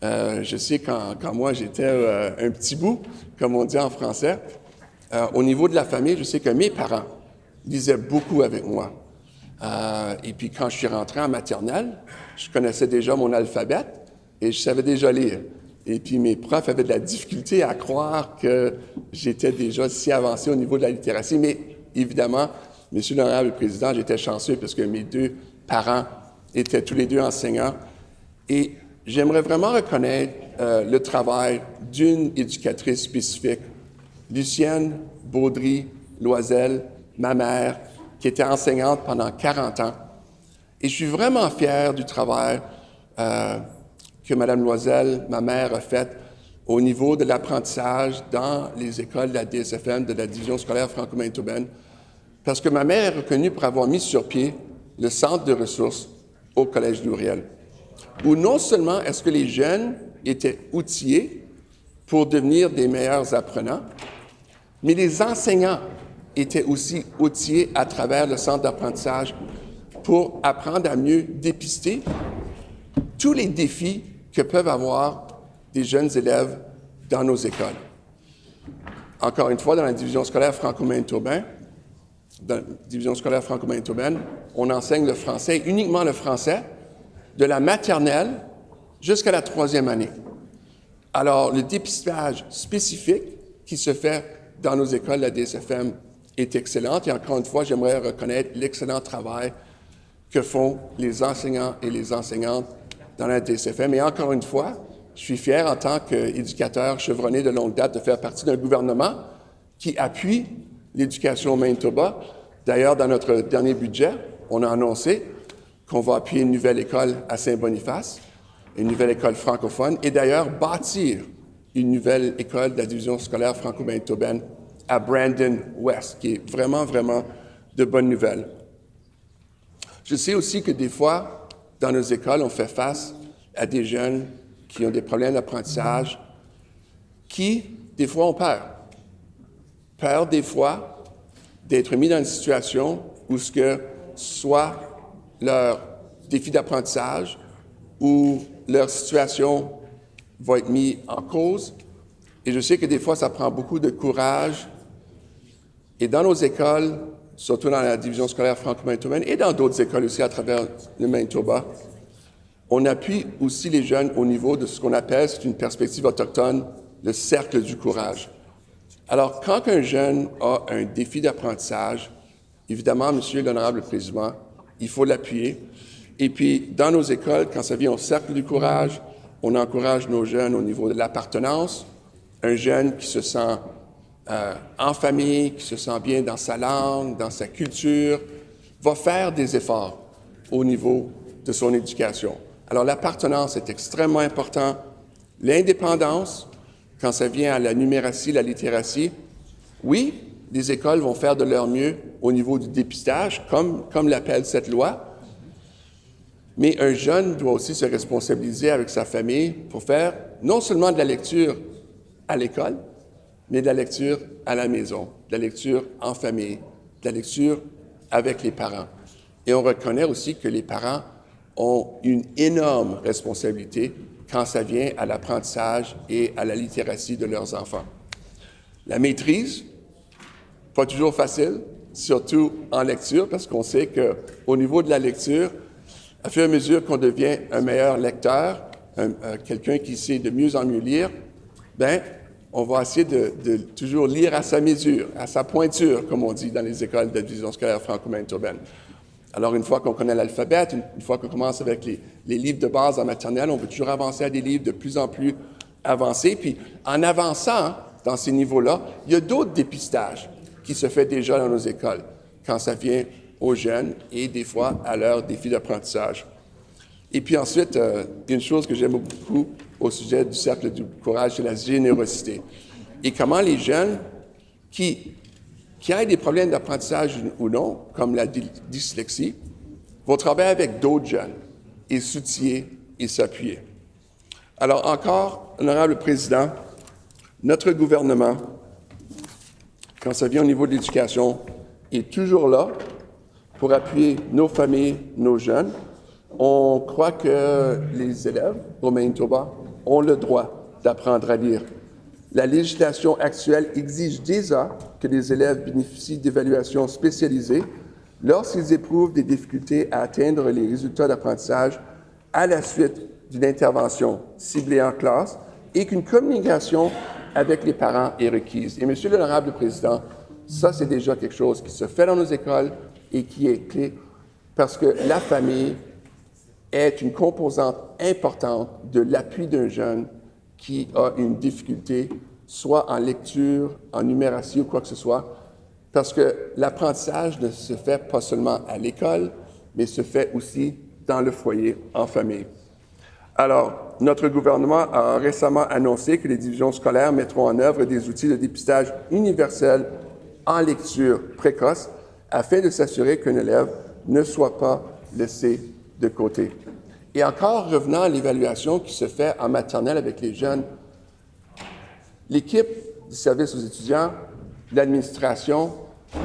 Je sais quand moi j'étais un petit bout, comme on dit en français, au niveau de la famille, je sais que mes parents lisaient beaucoup avec moi. Et puis quand je suis rentré en maternelle, je connaissais déjà mon alphabet et je savais déjà lire. Et puis mes profs avaient de la difficulté à croire que j'étais déjà si avancé au niveau de la littératie. Mais évidemment, Monsieur l'honorable président, j'étais chanceux parce que mes deux parents étaient tous les deux enseignants. Et j'aimerais vraiment reconnaître le travail d'une éducatrice spécifique, Lucienne Baudry-Loisel, ma mère, qui était enseignante pendant 40 ans. Et je suis vraiment fier du travail que Mme Loisel, ma mère, a fait au niveau de l'apprentissage dans les écoles de la DSFM, de la division scolaire franco-manitobaine, parce que ma mère est reconnue pour avoir mis sur pied le centre de ressources au Collège d'Ouriel, où non seulement est-ce que les jeunes étaient outillés pour devenir des meilleurs apprenants, mais les enseignants étaient aussi outillés à travers le centre d'apprentissage pour apprendre à mieux dépister tous les défis que peuvent avoir des jeunes élèves dans nos écoles. Encore une fois, dans la division scolaire franco-manitobaine, on enseigne le français, uniquement le français, de la maternelle jusqu'à la 3e année. Alors, le dépistage spécifique qui se fait dans nos écoles, la DSFM, est excellent. Et encore une fois, j'aimerais reconnaître l'excellent travail que font les enseignants et les enseignantes dans la DSFM. Et encore une fois, je suis fier en tant qu'éducateur chevronné de longue date de faire partie d'un gouvernement qui appuie l'éducation au Manitoba. D'ailleurs, dans notre dernier budget, on a annoncé qu'on va appuyer une nouvelle école à Saint-Boniface, une nouvelle école francophone, et d'ailleurs bâtir une nouvelle école de la division scolaire franco-manitobaine à Brandon West, qui est vraiment, vraiment de bonnes nouvelles. Je sais aussi que des fois, dans nos écoles, on fait face à des jeunes qui ont des problèmes d'apprentissage, qui, des fois, ont peur. Peur, des fois, d'être mis dans une situation où ce que soit leur défi d'apprentissage ou leur situation va être mise en cause. Et je sais que des fois, ça prend beaucoup de courage. Et dans nos écoles, surtout dans la division scolaire franco-manitobaine et dans d'autres écoles aussi à travers le Manitoba, on appuie aussi les jeunes au niveau de ce qu'on appelle, c'est une perspective autochtone, le cercle du courage. Alors, quand un jeune a un défi d'apprentissage, évidemment, Monsieur l'honorable président, il faut l'appuyer. Et puis, dans nos écoles, quand ça vient au cercle du courage, on encourage nos jeunes au niveau de l'appartenance. Un jeune qui se sent en famille, qui se sent bien dans sa langue, dans sa culture, va faire des efforts au niveau de son éducation. Alors, l'appartenance est extrêmement important. L'indépendance, quand ça vient à la numératie, la littératie, oui, les écoles vont faire de leur mieux au niveau du dépistage, comme l'appelle cette loi, mais un jeune doit aussi se responsabiliser avec sa famille pour faire non seulement de la lecture à l'école, mais de la lecture à la maison, de la lecture en famille, de la lecture avec les parents. Et on reconnaît aussi que les parents ont une énorme responsabilité quand ça vient à l'apprentissage et à la littératie de leurs enfants. La maîtrise, pas toujours facile, surtout en lecture, parce qu'on sait qu'au niveau de la lecture, à fur et à mesure qu'on devient un meilleur lecteur, quelqu'un qui sait de mieux en mieux lire, bien, on va essayer de toujours lire à sa mesure, à sa pointure, comme on dit dans les écoles de division scolaire franco-manitobaine. Alors, une fois qu'on connaît l'alphabet, une fois qu'on commence avec les livres de base en maternelle, on peut toujours avancer à des livres de plus en plus avancés. Puis, en avançant dans ces niveaux-là, il y a d'autres dépistages qui se font déjà dans nos écoles, quand ça vient aux jeunes et des fois à leurs défis d'apprentissage. Et puis ensuite, une chose que j'aime beaucoup au sujet du cercle du courage, c'est la générosité. Et comment les jeunes qui aient des problèmes d'apprentissage ou non, comme la dyslexie, vont travailler avec d'autres jeunes et s'outiller et s'appuyer. Alors encore, honorable président, notre gouvernement, quand ça vient au niveau de l'éducation, est toujours là pour appuyer nos familles, nos jeunes. On croit que les élèves au Manitoba ont le droit d'apprendre à lire. La législation actuelle exige déjà que les élèves bénéficient d'évaluations spécialisées lorsqu'ils éprouvent des difficultés à atteindre les résultats d'apprentissage à la suite d'une intervention ciblée en classe et qu'une communication avec les parents est requise. Et Monsieur l'honorable président, ça c'est déjà quelque chose qui se fait dans nos écoles et qui est clé parce que la famille est une composante importante de l'appui d'un jeune qui a une difficulté, soit en lecture, en numératie ou quoi que ce soit, parce que l'apprentissage ne se fait pas seulement à l'école, mais se fait aussi dans le foyer, en famille. Alors, notre gouvernement a récemment annoncé que les divisions scolaires mettront en œuvre des outils de dépistage universels en lecture précoce afin de s'assurer qu'un élève ne soit pas laissé de côté. Et encore, revenant à l'évaluation qui se fait en maternelle avec les jeunes, l'équipe du service aux étudiants, l'administration,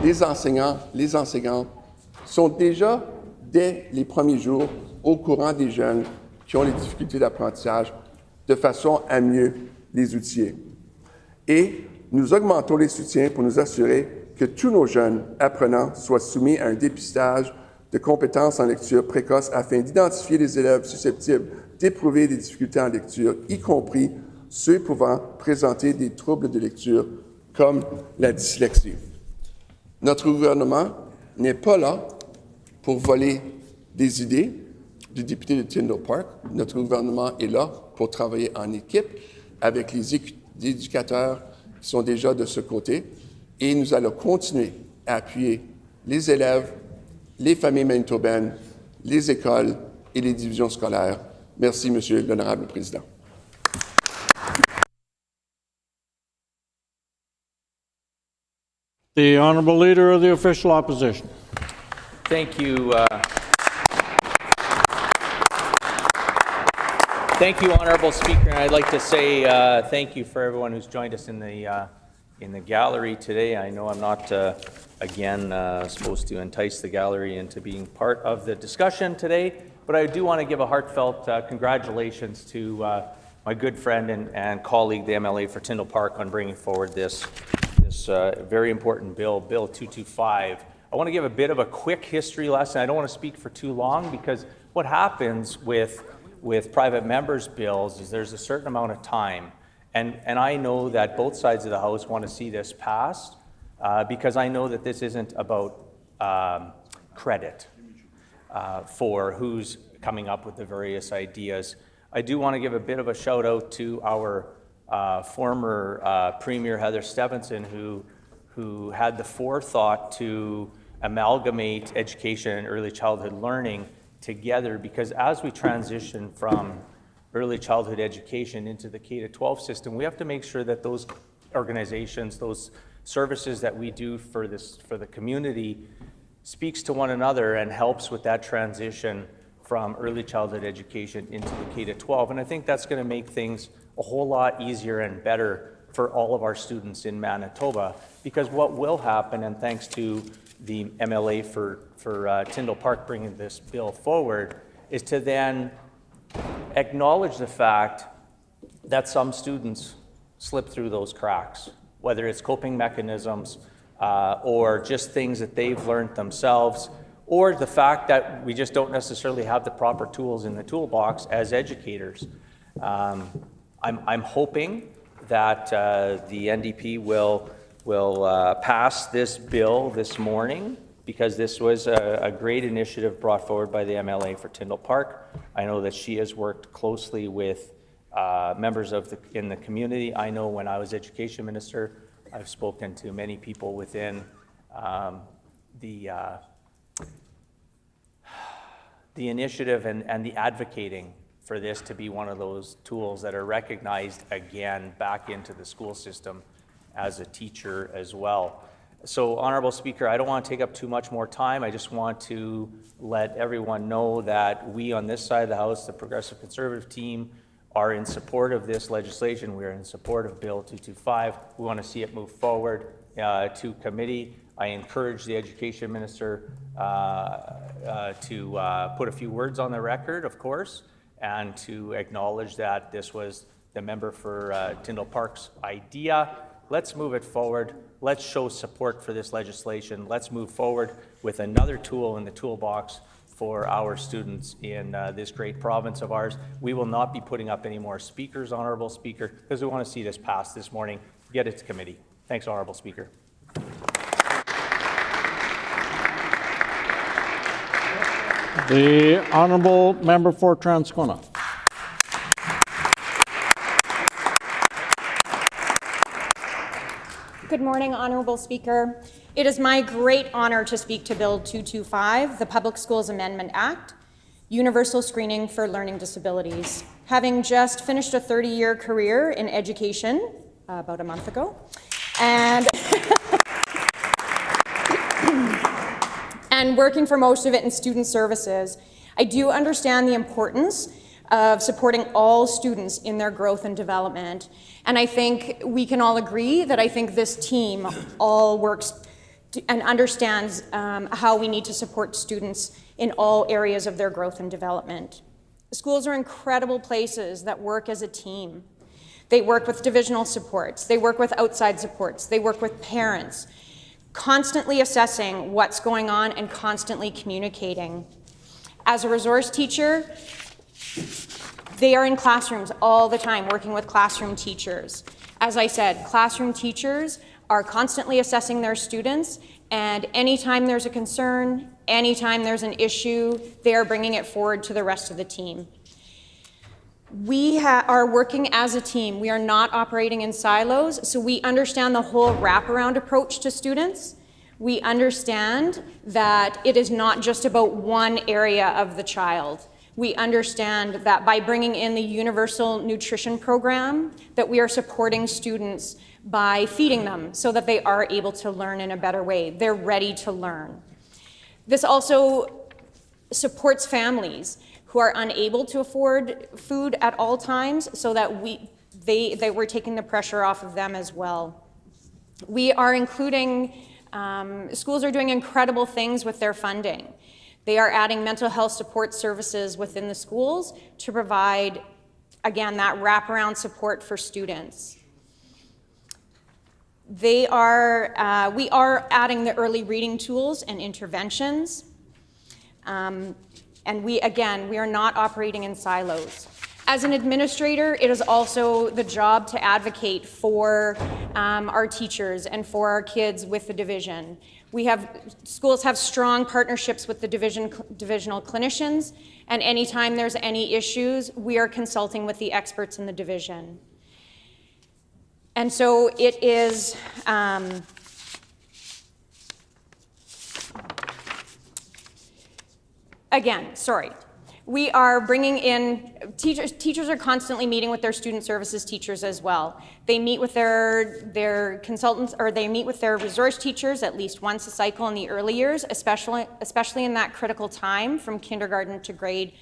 les enseignants, les enseignantes sont déjà, dès les premiers jours, au courant des jeunes qui ont les difficultés d'apprentissage de façon à mieux les outiller. Et nous augmentons les soutiens pour nous assurer que tous nos jeunes apprenants soient soumis à un dépistage de compétences en lecture précoce afin d'identifier les élèves susceptibles d'éprouver des difficultés en lecture, y compris ceux pouvant présenter des troubles de lecture comme la dyslexie. Notre gouvernement n'est pas là pour voler des idées du député de Tyndall Park. Notre gouvernement est là pour travailler en équipe avec les éducateurs qui sont déjà de ce côté et nous allons continuer à appuyer les élèves, les familles manitobaines, les écoles et les divisions scolaires. Merci, Monsieur l'honorable président. The Honourable Leader of the Official Opposition. Thank you. Thank you, Honourable Speaker. And I'd like to say thank you for everyone who's joined us in the gallery today. I know I'm not again, supposed to entice the gallery into being part of the discussion today. But I do want to give a heartfelt congratulations to my good friend and colleague, the MLA for Tyndall Park, on bringing forward this very important bill, Bill 225. I want to give a bit of a quick history lesson. I don't want to speak for too long, because what happens with private members' bills is there's a certain amount of time. And I know that both sides of the House want to see this passed, because I know that this isn't about credit for who's coming up with the various ideas. I do want to give a bit of a shout out to our former Premier Heather Stevenson, who had the forethought to amalgamate education and early childhood learning together, because as we transition from early childhood education into the K-12 system, we have to make sure that those organizations, those services that we do for the community, speaks to one another and helps with that transition from early childhood education into the K-12. And I think that's going to make things a whole lot easier and better for all of our students in Manitoba, because what will happen, and thanks to the MLA for Tyndall Park bringing this bill forward, is to then acknowledge the fact that some students slip through those cracks, whether it's coping mechanisms or just things that they've learned themselves, or the fact that we just don't necessarily have the proper tools in the toolbox as educators. I'm hoping that the NDP will pass this bill this morning, because this was a great initiative brought forward by the MLA for Tyndall Park. I know that she has worked closely with members in the community. I know when I was education minister, I've spoken to many people within the initiative and the advocating for this to be one of those tools that are recognized again back into the school system as a teacher as well. So, Honorable Speaker, I don't want to take up too much more time. I just want to let everyone know that we on this side of the House, the Progressive Conservative team, are in support of this legislation. We are in support of Bill 225. We want to see it move forward to committee. I encourage the Education Minister to put a few words on the record, of course, and to acknowledge that this was the member for Tyndall Park's idea. Let's move it forward. Let's show support for this legislation. Let's move forward with another tool in the toolbox for our students in this great province of ours. We will not be putting up any more speakers, Honourable Speaker, because we want to see this passed this morning. Get it to committee. Thanks, Honourable Speaker. The Honourable Member for Transcona. Good morning, Honourable Speaker. It is my great honour to speak to Bill 225, the Public Schools Amendment Act, Universal Screening for Learning Disabilities. Having just finished a 30-year career in education about a month ago, and and working for most of it in student services, I do understand the importance of supporting all students in their growth and development. And I think we can all agree that I think this team all works and understands how we need to support students in all areas of their growth and development. Schools are incredible places that work as a team. They work with divisional supports, they work with outside supports, they work with parents, constantly assessing what's going on and constantly communicating. As a resource teacher, they are in classrooms all the time working with classroom teachers. As I said, classroom teachers are constantly assessing their students, and anytime there's a concern, anytime there's an issue, they are bringing it forward to the rest of the team. We are working as a team. We are not operating in silos, so we understand the whole wraparound approach to students. We understand that it is not just about one area of the child. We understand that by bringing in the universal nutrition program, that we are supporting students by feeding them so that they are able to learn in a better way. They're ready to learn. This also supports families who are unable to afford food at all times, so that we're taking the pressure off of them as well. We are including Schools are doing incredible things with their funding. They are adding mental health support services within the schools to provide, again, that wraparound support for students. We are adding the early reading tools and interventions. And we are not operating in silos. As an administrator, it is also the job to advocate for our teachers and for our kids with the division. Schools have strong partnerships with the divisional clinicians, and anytime there's any issues, we are consulting with the experts in the division. And so it is, we are bringing in, teachers are constantly meeting with their student services teachers as well. They meet with their consultants, or they meet with their resource teachers at least once a cycle in the early years, especially in that critical time from kindergarten to grade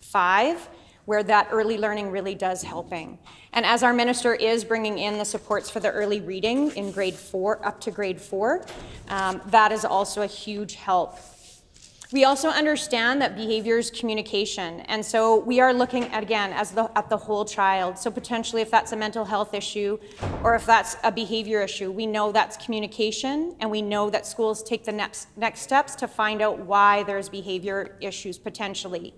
5, where that early learning really does helping. And as our minister is bringing in the supports for the early reading in grade 4, up to grade 4, that is also a huge help. We also understand that behavior is communication, and so we are looking at, again, at the whole child. So potentially if that's a mental health issue or if that's a behavior issue, we know that's communication, and we know that schools take the next steps to find out why there's behavior issues potentially.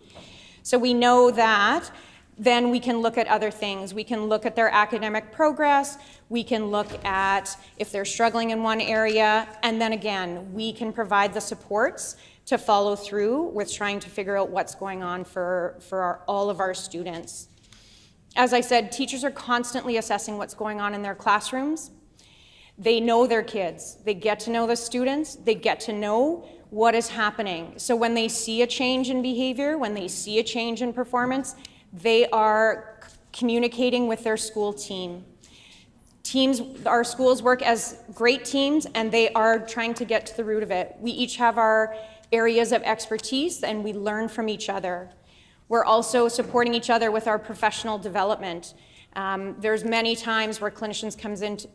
So we know that then we can look at other things. We can look at their academic progress, we can look at if they're struggling in one area, and then again, we can provide the supports to follow through with trying to figure out what's going on for all of our students. As I said, teachers are constantly assessing what's going on in their classrooms. They know their kids, they get to know the students, they get to know what is happening. So when they see a change in behavior, when they see a change in performance, they are communicating with their school team. Our schools work as great teams, and they are trying to get to the root of it. We each have our areas of expertise, and we learn from each other. We're also supporting each other with our professional development. There's many times where clinicians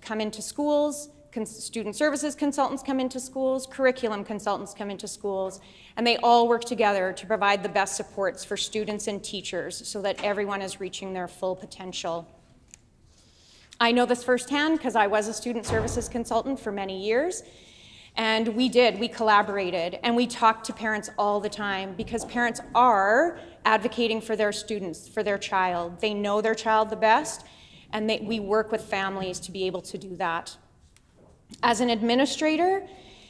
come into schools, student services consultants come into schools, curriculum consultants come into schools, and they all work together to provide the best supports for students and teachers so that everyone is reaching their full potential. I know this firsthand because I was a student services consultant for many years. And we collaborated, and we talked to parents all the time because parents are advocating for their students, for their child. They know their child the best, and we work with families to be able to do that. As an administrator,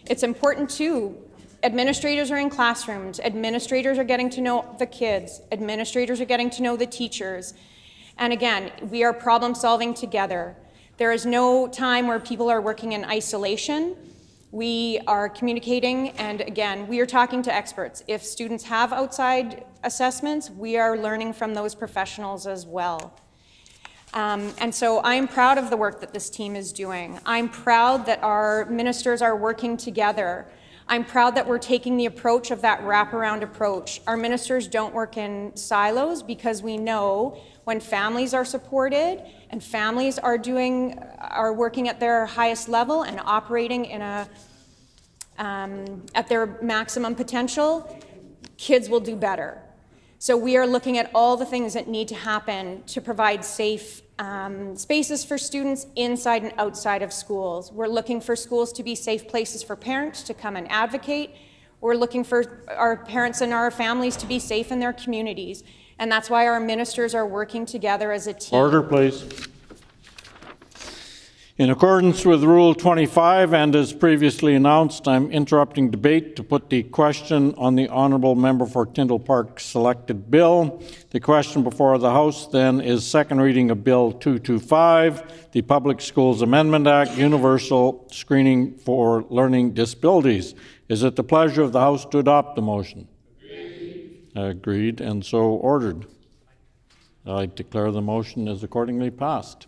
it's important too. Administrators are in classrooms. Administrators are getting to know the kids. Administrators are getting to know the teachers. And again, we are problem solving together. There is no time where people are working in isolation. We are communicating, and again, we are talking to experts. If students have outside assessments, we are learning from those professionals as well. And so I'm proud of the work that this team is doing. I'm proud that our ministers are working together. I'm proud that we're taking the approach of that wraparound approach. Our ministers don't work in silos because we know when families are supported and families are working at their highest level and operating in at their maximum potential, kids will do better. So we are looking at all the things that need to happen to provide safe spaces for students inside and outside of schools. We're looking for schools to be safe places for parents to come and advocate. We're looking for our parents and our families to be safe in their communities. And that's why our ministers are working together as a team. Order, please. In accordance with Rule 25 and as previously announced, I'm interrupting debate to put the question on the Honourable Member for Tyndall Park selected bill. The question before the House then is second reading of Bill 225, the Public Schools Amendment Act, Universal Screening for Learning Disabilities. Is it the pleasure of the House to adopt the motion? Agreed, and so ordered. I declare the motion is accordingly passed.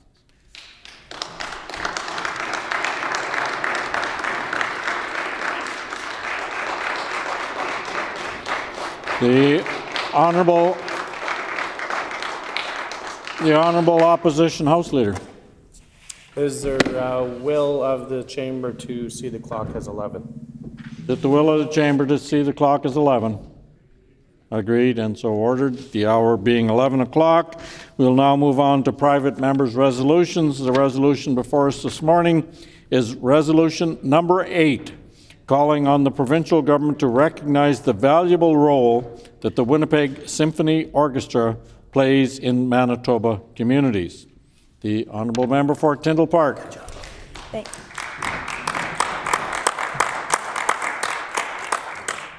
The Honourable Opposition House Leader. Is there will of the chamber to see the clock as 11? Is it the will of the chamber to see the clock as 11? Agreed, and so ordered. The hour being 11 o'clock, we'll now move on to private members' resolutions. The resolution before us this morning is Resolution Number 8, calling on the provincial government to recognize the valuable role that the Winnipeg Symphony Orchestra plays in Manitoba communities. The honourable member for Tyndall Park.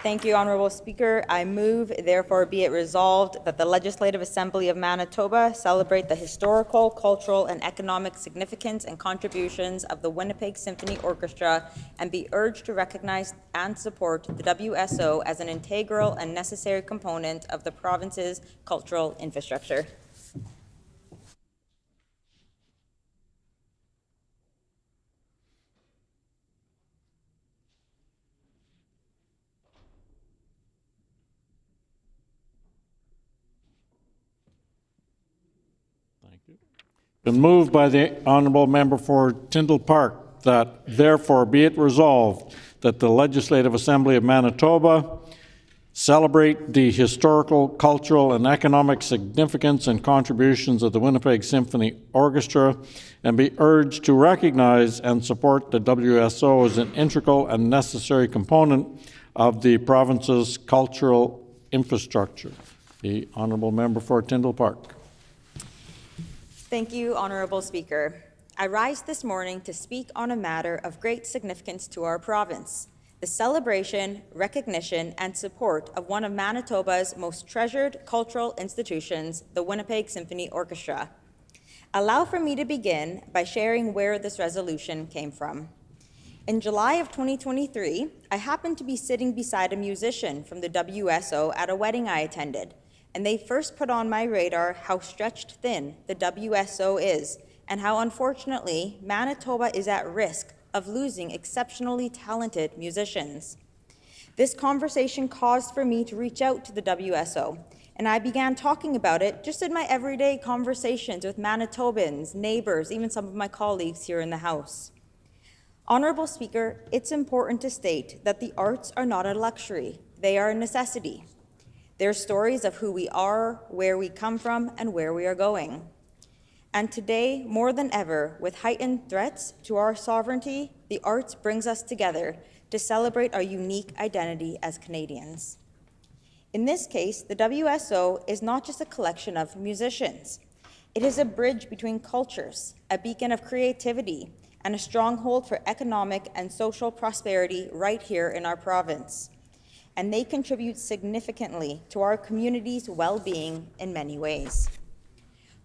Thank you, Honourable Speaker. I move, therefore be it resolved, that the Legislative Assembly of Manitoba celebrate the historical, cultural, and economic significance and contributions of the Winnipeg Symphony Orchestra and be urged to recognize and support the WSO as an integral and necessary component of the province's cultural infrastructure. Been moved by the honourable member for Tyndall Park that therefore be it resolved that the Legislative Assembly of Manitoba celebrate the historical, cultural, and economic significance and contributions of the Winnipeg Symphony Orchestra and be urged to recognize and support the WSO as an integral and necessary component of the province's cultural infrastructure. The honourable member for Tyndall Park. Thank you, Honourable Speaker. I rise this morning to speak on a matter of great significance to our province, the celebration, recognition, and support of one of Manitoba's most treasured cultural institutions, the Winnipeg Symphony Orchestra. Allow for me to begin by sharing where this resolution came from. In July of 2023, I happened to be sitting beside a musician from the WSO at a wedding I attended, and they first put on my radar how stretched thin the WSO is and how unfortunately Manitoba is at risk of losing exceptionally talented musicians. This conversation caused for me to reach out to the WSO, and I began talking about it just in my everyday conversations with Manitobans, neighbors, even some of my colleagues here in the House. Honourable Speaker, it's important to state that the arts are not a luxury, they are a necessity. They're stories of who we are, where we come from, and where we are going. And today, more than ever, with heightened threats to our sovereignty, the arts brings us together to celebrate our unique identity as Canadians. In this case, the WSO is not just a collection of musicians. It is a bridge between cultures, a beacon of creativity, and a stronghold for economic and social prosperity right here in our province. And they contribute significantly to our community's well-being in many ways.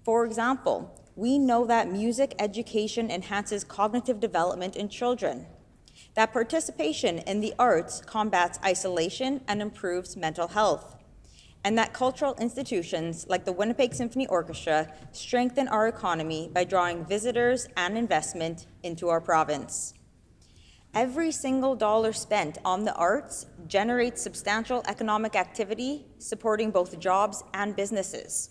For example, we know that music education enhances cognitive development in children, that participation in the arts combats isolation and improves mental health, and that cultural institutions like the Winnipeg Symphony Orchestra strengthen our economy by drawing visitors and investment into our province. Every single dollar spent on the arts generates substantial economic activity, supporting both jobs and businesses.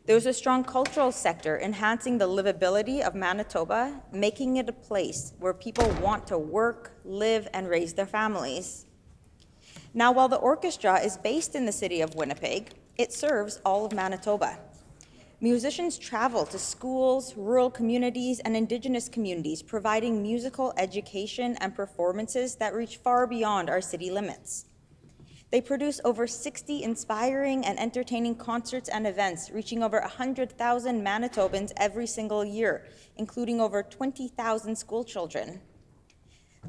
There's a strong cultural sector enhancing the livability of Manitoba, making it a place where people want to work, live, and raise their families. Now, while the orchestra is based in the city of Winnipeg, it serves all of Manitoba. Musicians travel to schools, rural communities, and Indigenous communities, providing musical education and performances that reach far beyond our city limits. They produce over 60 inspiring and entertaining concerts and events, reaching over 100,000 Manitobans every single year, including over 20,000 school children.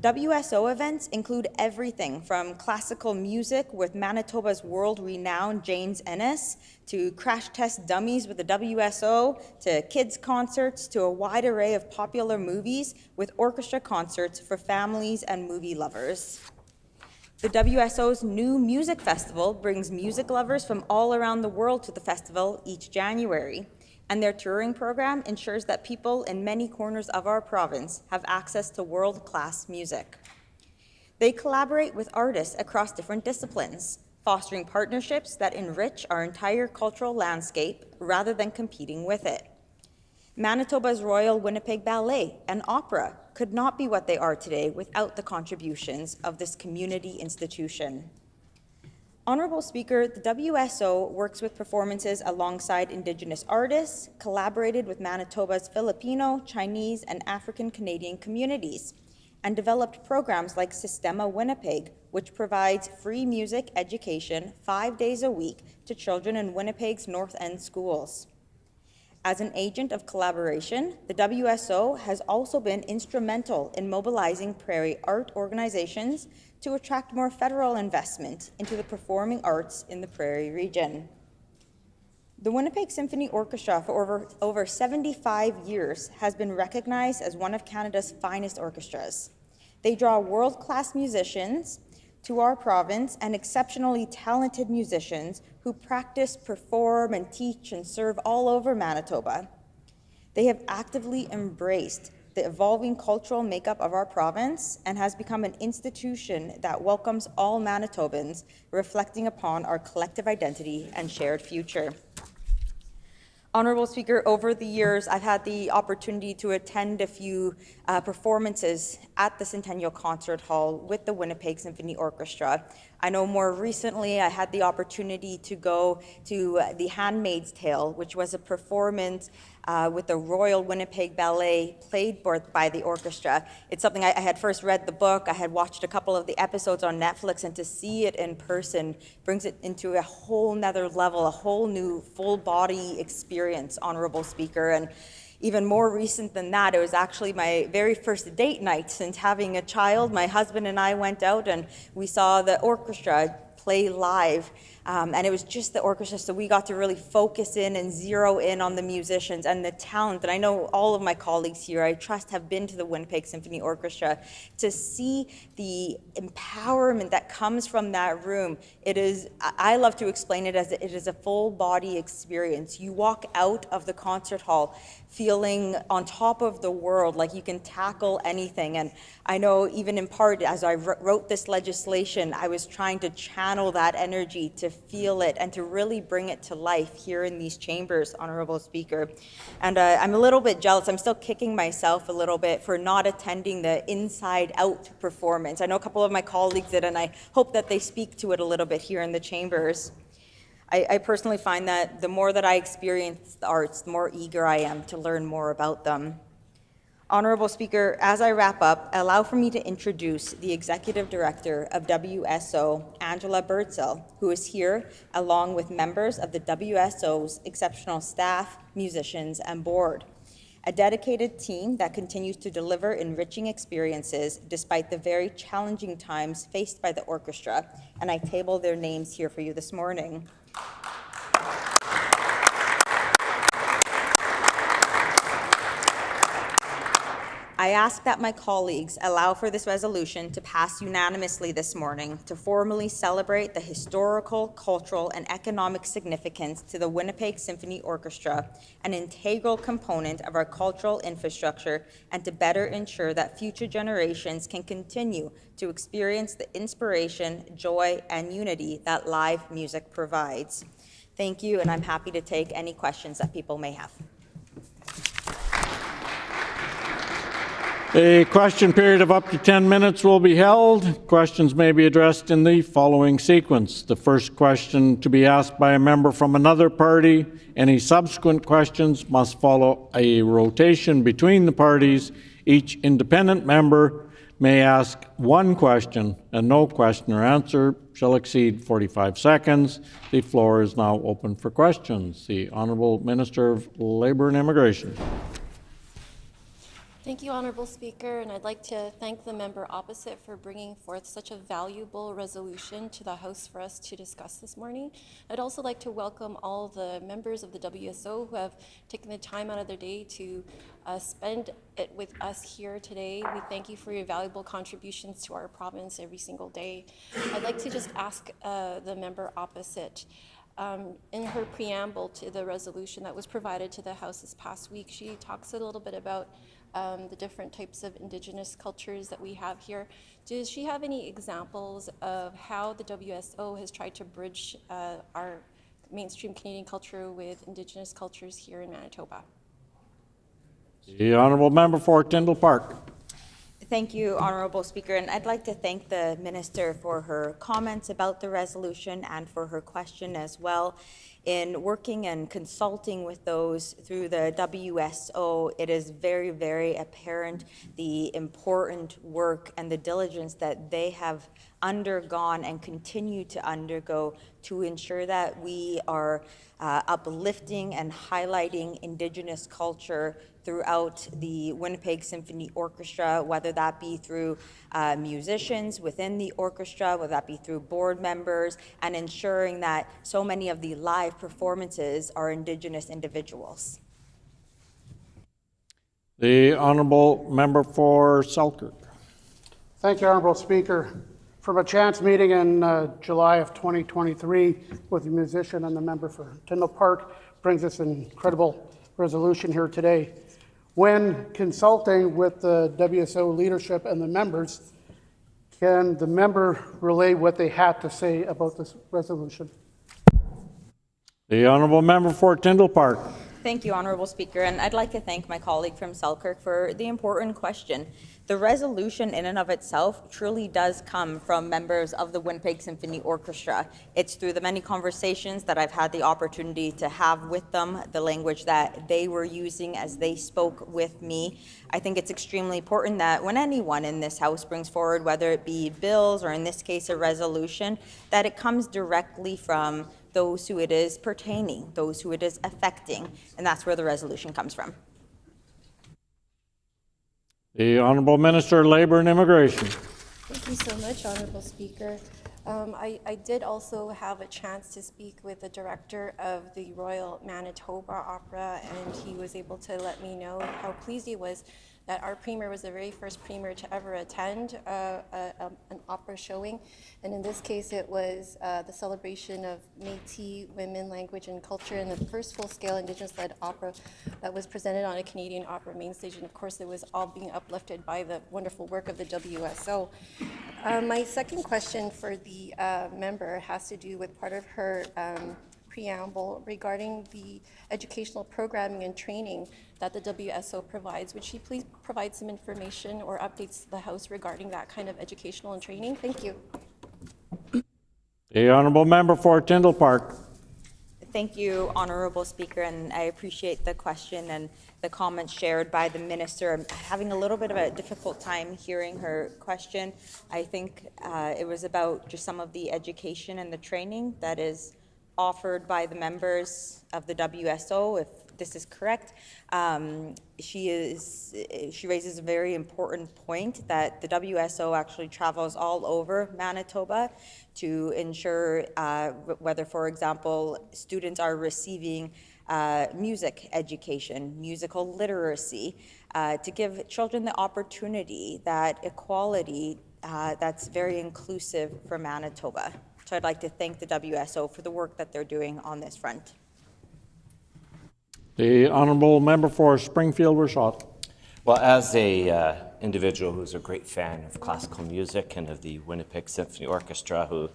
WSO events include everything from classical music with Manitoba's world-renowned James Ennis, to crash test dummies with the WSO, to kids' concerts, to a wide array of popular movies with orchestra concerts for families and movie lovers. The WSO's new music festival brings music lovers from all around the world to the festival each January, and their touring program ensures that people in many corners of our province have access to world-class music. They collaborate with artists across different disciplines, fostering partnerships that enrich our entire cultural landscape rather than competing with it. Manitoba's Royal Winnipeg Ballet and Opera could not be what they are today without the contributions of this community institution. Honorable Speaker, the WSO works with performances alongside Indigenous artists, collaborated with Manitoba's Filipino, Chinese, and African Canadian communities, and developed programs like Sistema Winnipeg, which provides free music education 5 days a week to children in Winnipeg's North End schools. As an agent of collaboration, the WSO has also been instrumental in mobilizing prairie art organizations to attract more federal investment into the performing arts in the prairie region. The Winnipeg Symphony Orchestra for over 75 years has been recognized as one of Canada's finest orchestras. They draw world-class musicians to our province and exceptionally talented musicians who practice, perform, and teach and serve all over Manitoba. They have actively embraced the evolving cultural makeup of our province and has become an institution that welcomes all Manitobans, reflecting upon our collective identity and shared future. Honorable Speaker, over the years, I've had the opportunity to attend a few performances at the Centennial Concert Hall with the Winnipeg Symphony Orchestra. I know more recently I had the opportunity to go to The Handmaid's Tale, which was a performance with the Royal Winnipeg Ballet played by the orchestra. It's something I had first read the book, I had watched a couple of the episodes on Netflix, and to see it in person brings it into a whole nother level, a whole new full body experience, Honorable Speaker. And even more recent than that, it was actually my very first date night since having a child. My husband and I went out and we saw the orchestra play live. And it was just the orchestra, so we got to really focus in and zero in on the musicians and the talent. And I know all of my colleagues here, I trust, have been to the Winnipeg Symphony Orchestra. To see the empowerment that comes from that room, it is, I love to explain it as it is a full body experience. You walk out of the concert hall feeling on top of the world, like you can tackle anything. And I know even in part, as I wrote this legislation, I was trying to channel that energy, to feel it and to really bring it to life here in these chambers, Honorable Speaker. And I'm a little bit jealous. I'm still kicking myself a little bit for not attending the Inside Out performance. I know a couple of my colleagues did, and I hope that they speak to it a little bit here in the chambers. I personally find that the more that I experience the arts, the more eager I am to learn more about them. Honorable Speaker, as I wrap up, allow for me to introduce the Executive Director of WSO, Angela Birdsell, who is here along with members of the WSO's exceptional staff, musicians, and board. A dedicated team that continues to deliver enriching experiences despite the very challenging times faced by the orchestra, and I table their names here for you this morning. I ask that my colleagues allow for this resolution to pass unanimously this morning to formally celebrate the historical, cultural, and economic significance to the Winnipeg Symphony Orchestra, an integral component of our cultural infrastructure, and to better ensure that future generations can continue to experience the inspiration, joy, and unity that live music provides. Thank you, and I'm happy to take any questions that people may have. A question period of up to 10 minutes will be held. Questions may be addressed in the following sequence. The first question to be asked by a member from another party. Any subsequent questions must follow a rotation between the parties. Each independent member may ask one question, and no question or answer shall exceed 45 seconds. The floor is now open for questions. The Honourable Minister of Labour and Immigration. Thank you, Honourable Speaker, and I'd like to thank the member opposite for bringing forth such a valuable resolution to the House for us to discuss this morning. I'd also like to welcome all the members of the WSO who have taken the time out of their day to spend it with us here today. We thank you for your valuable contributions to our province every single day. I'd like to just ask the member opposite, in her preamble to the resolution that was provided to the House this past week, she talks a little bit about the different types of Indigenous cultures that we have here. Does she have any examples of how the WSO has tried to bridge our mainstream Canadian culture with Indigenous cultures here in Manitoba? The Honourable Member for Tyndall Park. Thank you, Honourable Speaker, and I'd like to thank the Minister for her comments about the resolution and for her question as well. In working and consulting with those through the WSO, it is very, very apparent the important work and the diligence that they have undergone and continue to undergo to ensure that we are uplifting and highlighting Indigenous culture throughout the Winnipeg Symphony Orchestra, whether that be through musicians within the orchestra, whether that be through board members, and ensuring that so many of the live performances are Indigenous individuals. The Honourable Member for Selkirk. Thank you, Honourable Speaker. From a chance meeting in July of 2023 with the musician and the member for Tyndall Park brings us an incredible resolution here today. When consulting with the WSO leadership and the members, can the member relay what they had to say about this resolution? The Honourable Member for Tyndall Park. Thank you, Honourable Speaker, and I'd like to thank my colleague from Selkirk for the important question. The resolution in and of itself truly does come from members of the Winnipeg Symphony Orchestra. It's through the many conversations that I've had the opportunity to have with them, the language that they were using as they spoke with me. I think it's extremely important that when anyone in this House brings forward, whether it be bills or in this case a resolution, that it comes directly from those who it is pertaining, those who it is affecting, and that's where the resolution comes from. The Honourable Minister of Labour and Immigration. Thank you so much, Honourable Speaker. I did also have a chance to speak with the director of the Royal Manitoba Opera, and he was able to let me know how pleased he was that our premier was the very first premier to ever attend an opera showing. And in this case, it was the celebration of Métis women, language, and culture, and the first full-scale Indigenous-led opera that was presented on a Canadian opera main stage. And of course, it was all being uplifted by the wonderful work of the WSO. My second question for the member has to do with part of her preamble regarding the educational programming and training that the WSO provides. Would she please provide some information or updates to the House regarding that kind of educational and training? Thank you. The Honourable Member for Tyndall Park. Thank you, Honourable Speaker, and I appreciate the question and the comments shared by the Minister. I'm having a little bit of a difficult time hearing her question. I think it was about just some of the education and the training that is offered by the members of the WSO, if this is correct. She raises a very important point that the WSO actually travels all over Manitoba to ensure whether, for example, students are receiving music education, musical literacy, to give children the opportunity, that equality that's very inclusive for Manitoba. So I'd like to thank the WSO for the work that they're doing on this front. The Honourable Member for Springfield-Rashott. Well, as a individual who's a great fan of classical music and of the Winnipeg Symphony Orchestra, who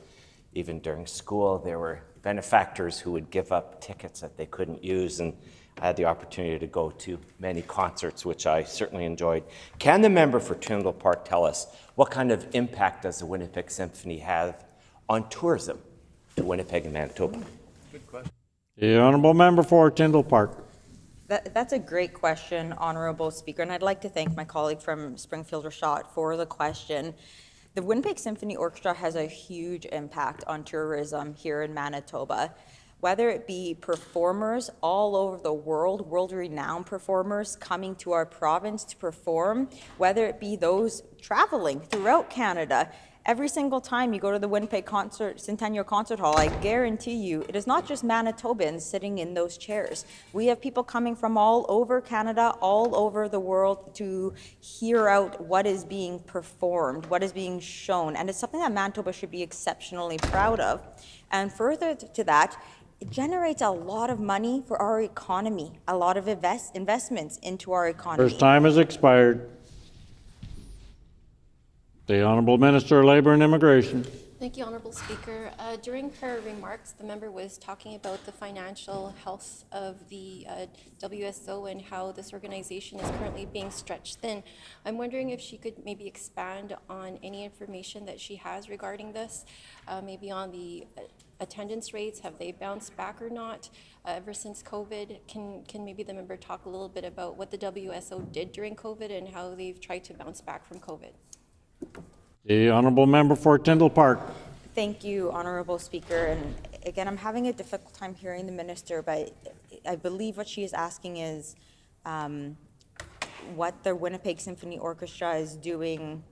even during school there were benefactors who would give up tickets that they couldn't use, and I had the opportunity to go to many concerts, which I certainly enjoyed. Can the member for Tyndall Park tell us what kind of impact does the Winnipeg Symphony have on tourism to Winnipeg and Manitoba? Good question. The Honourable Member for Tyndall Park. That's a great question, Honourable Speaker, and I'd like to thank my colleague from Springfield-Rashott for the question. The Winnipeg Symphony Orchestra has a huge impact on tourism here in Manitoba. Whether it be performers all over the world, world-renowned performers coming to our province to perform, whether it be those traveling throughout Canada. Every single time you go to the Winnipeg Centennial Concert Hall, I guarantee you, it is not just Manitobans sitting in those chairs. We have people coming from all over Canada, all over the world to hear out what is being performed, what is being shown, and it's something that Manitoba should be exceptionally proud of. And further to that, it generates a lot of money for our economy, a lot of investments into our economy. First time has expired. The Honourable Minister of Labour and Immigration. Thank you, Honorable Speaker. During her remarks, the member was talking about the financial health of the WSO and how this organization is currently being stretched thin. I'm wondering if she could maybe expand on any information that she has regarding this, maybe on the attendance rates. Have they bounced back or not ever since COVID? Can maybe the member talk a little bit about what the WSO did during COVID and how they've tried to bounce back from COVID? The honourable member for Tyndall Park. Thank you, Honourable Speaker. And again, I'm having a difficult time hearing the minister, but I believe what she is asking is what the Winnipeg Symphony Orchestra is doing.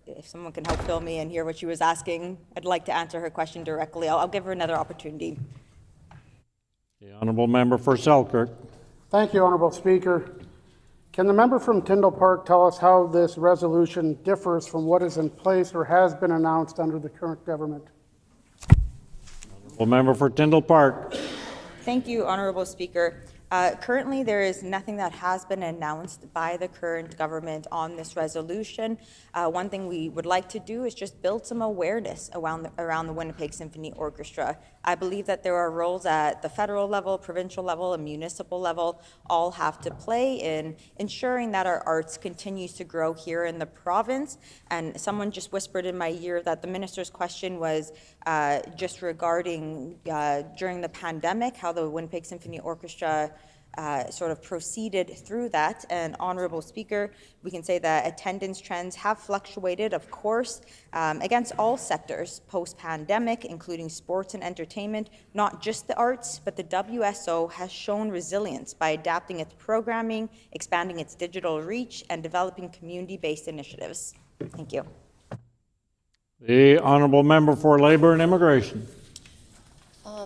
If someone can help fill me and hear what she was asking, I'd like to answer her question directly. I'll give her another opportunity. The honourable member for Selkirk. Thank you, Honourable Speaker. Can the member from Tyndall Park tell us how this resolution differs from what is in place or has been announced under the current government? Honourable member for Tyndall Park. Thank you, Honourable Speaker. Currently, there is nothing that has been announced by the current government on this resolution. One thing we would like to do is just build some awareness around the Winnipeg Symphony Orchestra. I believe that there are roles at the federal level, provincial level, and municipal level all have to play in ensuring that our arts continues to grow here in the province. And someone just whispered in my ear that the minister's question was just regarding during the pandemic, how the Winnipeg Symphony Orchestra sort of proceeded through that. And Honourable Speaker, we can say that attendance trends have fluctuated, of course, against all sectors post-pandemic, including sports and entertainment, not just the arts, but the WSO has shown resilience by adapting its programming, expanding its digital reach, and developing community-based initiatives. Thank you. The honourable member for Labour and Immigration.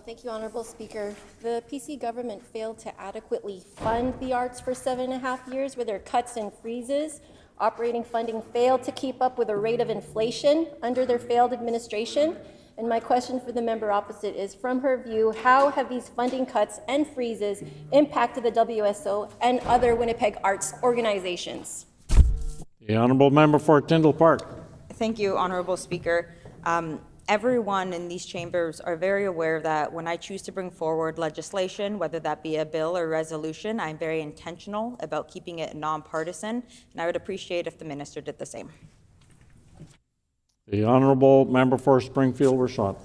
Thank you, Honourable Speaker. The PC government failed to adequately fund the arts for 7.5 years with their cuts and freezes. Operating funding failed to keep up with the rate of inflation under their failed administration. And my question for the member opposite is, from her view, how have these funding cuts and freezes impacted the WSO and other Winnipeg arts organizations? The honourable member for Tyndall Park. Thank you, Honourable Speaker. Everyone in these chambers are very aware that when I choose to bring forward legislation, whether that be a bill or resolution, I'm very intentional about keeping it nonpartisan, and I would appreciate if the minister did the same. The honourable member for Springfield Rashad.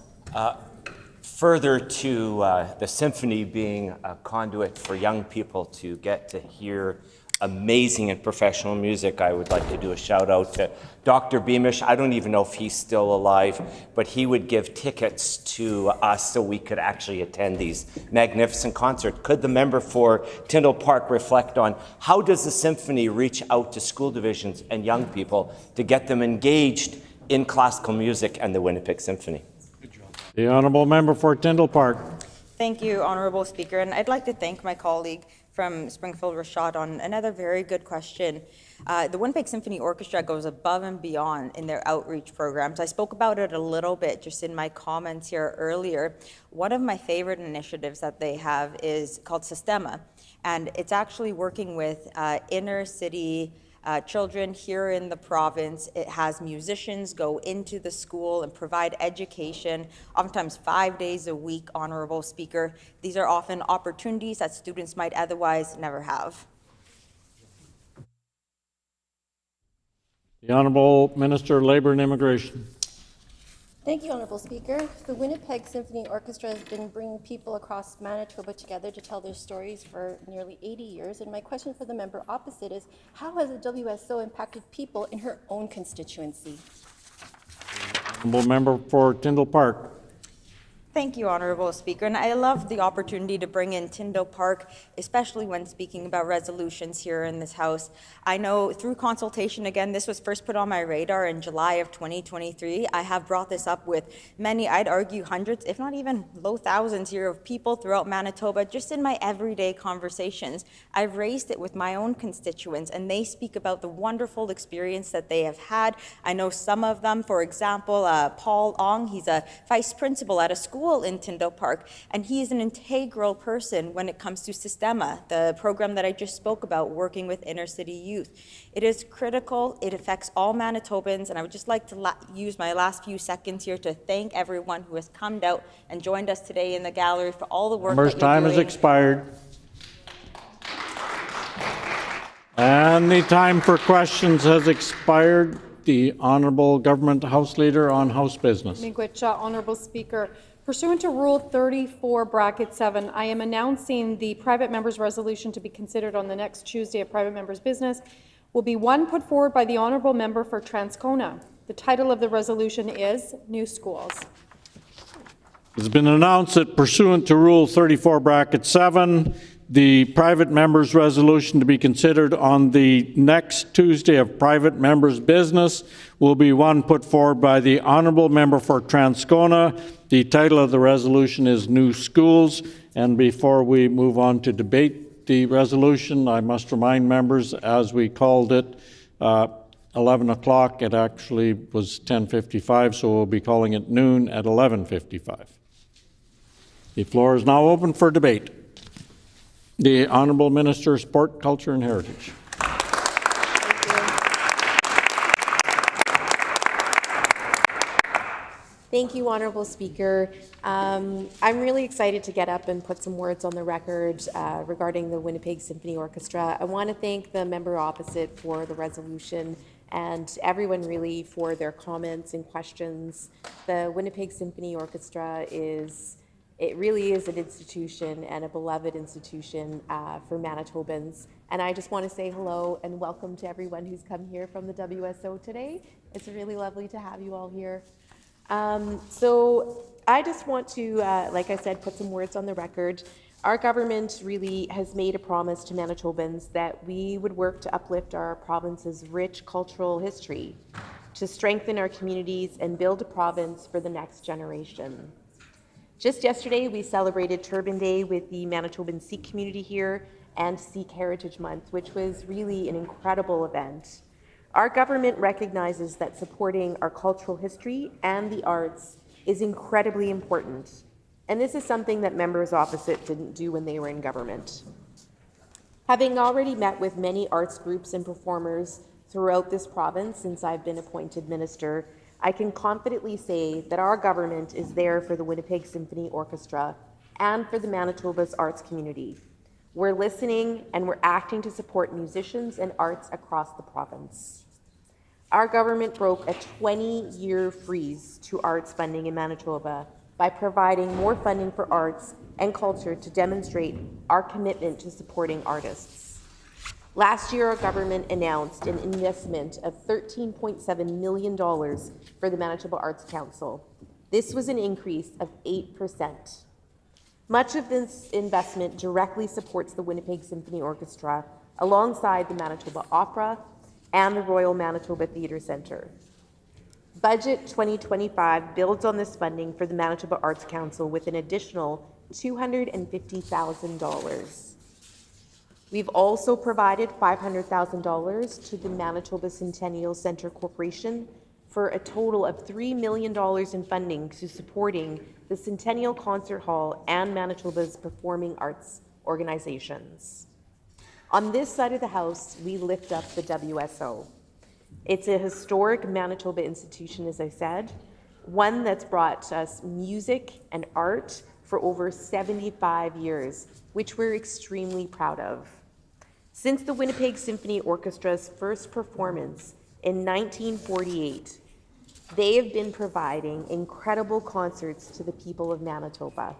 Further to the symphony being a conduit for young people to get to hear amazing and professional music, I would like to do a shout out to Dr. Beamish. I don't even know if he's still alive, but he would give tickets to us so we could actually attend these magnificent concerts. Could the member for Tyndall Park reflect on how does the symphony reach out to school divisions and young people to get them engaged in classical music and the Winnipeg Symphony? The honourable member for Tyndall Park. Thank you, Honourable Speaker, and I'd like to thank my colleague from Springfield Rashad on another very good question. The Winnipeg Symphony Orchestra goes above and beyond in their outreach programs. I spoke about it a little bit just in my comments here earlier. One of my favorite initiatives that they have is called Sistema, and it's actually working with inner city children here in the province. It has musicians go into the school and provide education, oftentimes 5 days a week, Honourable Speaker. These are often opportunities that students might otherwise never have. The Honourable Minister of Labour and Immigration. Thank you, Honourable Speaker. The Winnipeg Symphony Orchestra has been bringing people across Manitoba together to tell their stories for nearly 80 years. And my question for the member opposite is, how has the WSO impacted people in her own constituency? Honourable member for Tyndall Park. Thank you, Honourable Speaker, and I love the opportunity to bring in Tyndall Park, especially when speaking about resolutions here in this House. I know through consultation, again, this was first put on my radar in July of 2023. I have brought this up with many, I'd argue hundreds, if not even low thousands here of people throughout Manitoba, just in my everyday conversations. I've raised it with my own constituents, and they speak about the wonderful experience that they have had. I know some of them, for example, Paul Ong, he's a vice principal at a school school in Tyndall Park, and he is an integral person when it comes to Sistema, the program that I just spoke about, working with inner city youth. It is critical, it affects all Manitobans, and I would just like to use my last few seconds here to thank everyone who has come out and joined us today in the gallery for all the work Members' that you're time doing. has expired. And the time for questions has expired. The Honourable Government House Leader on House Business. Miigwech, Honourable Speaker. Pursuant to Rule 34(7), I am announcing the private member's resolution to be considered on the next Tuesday of private member's business will be one put forward by the Honourable Member for Transcona. The title of the resolution is New Schools. It's been announced that pursuant to Rule 34(7), the private member's resolution to be considered on the next Tuesday of private members' business will be one put forward by the Honourable Member for Transcona. The title of the resolution is New Schools. And before we move on to debate the resolution, I must remind members, as we called it 11 o'clock, it actually was 10:55, so we'll be calling it noon at 11:55. The floor is now open for debate. The Honourable Minister of Sport, Culture and Heritage. Thank you, Honourable Speaker. I'm really excited to get up and put some words on the record regarding the Winnipeg Symphony Orchestra. I want to thank the member opposite for the resolution and everyone really for their comments and questions. The Winnipeg Symphony Orchestra it really is an institution and a beloved institution for Manitobans. And I just want to say hello and welcome to everyone who's come here from the WSO today. It's really lovely to have you all here. So I just want to, like I said, put some words on the record. Our government really has made a promise to Manitobans that we would work to uplift our province's rich cultural history, to strengthen our communities and build a province for the next generation. Just yesterday, we celebrated Turban Day with the Manitoban Sikh community here and Sikh Heritage Month, which was really an incredible event. Our government recognizes that supporting our cultural history and the arts is incredibly important, and this is something that members opposite didn't do when they were in government. Having already met with many arts groups and performers throughout this province since I've been appointed minister, I can confidently say that our government is there for the Winnipeg Symphony Orchestra and for the Manitoba's arts community. We're listening and we're acting to support musicians and arts across the province. Our government broke a 20-year freeze to arts funding in Manitoba by providing more funding for arts and culture to demonstrate our commitment to supporting artists. Last year, our government announced an investment of $13.7 million for the Manitoba Arts Council. This was an increase of 8%. Much of this investment directly supports the Winnipeg Symphony Orchestra alongside the Manitoba Opera and the Royal Manitoba Theatre Centre. Budget 2025 builds on this funding for the Manitoba Arts Council with an additional $250,000. We've also provided $500,000 to the Manitoba Centennial Centre Corporation for a total of $3 million in funding to supporting the Centennial Concert Hall and Manitoba's performing arts organizations. On this side of the House, we lift up the WSO. It's a historic Manitoba institution, as I said, one that's brought us music and art for over 75 years, which we're extremely proud of. Since the Winnipeg Symphony Orchestra's first performance in 1948, they have been providing incredible concerts to the people of Manitoba.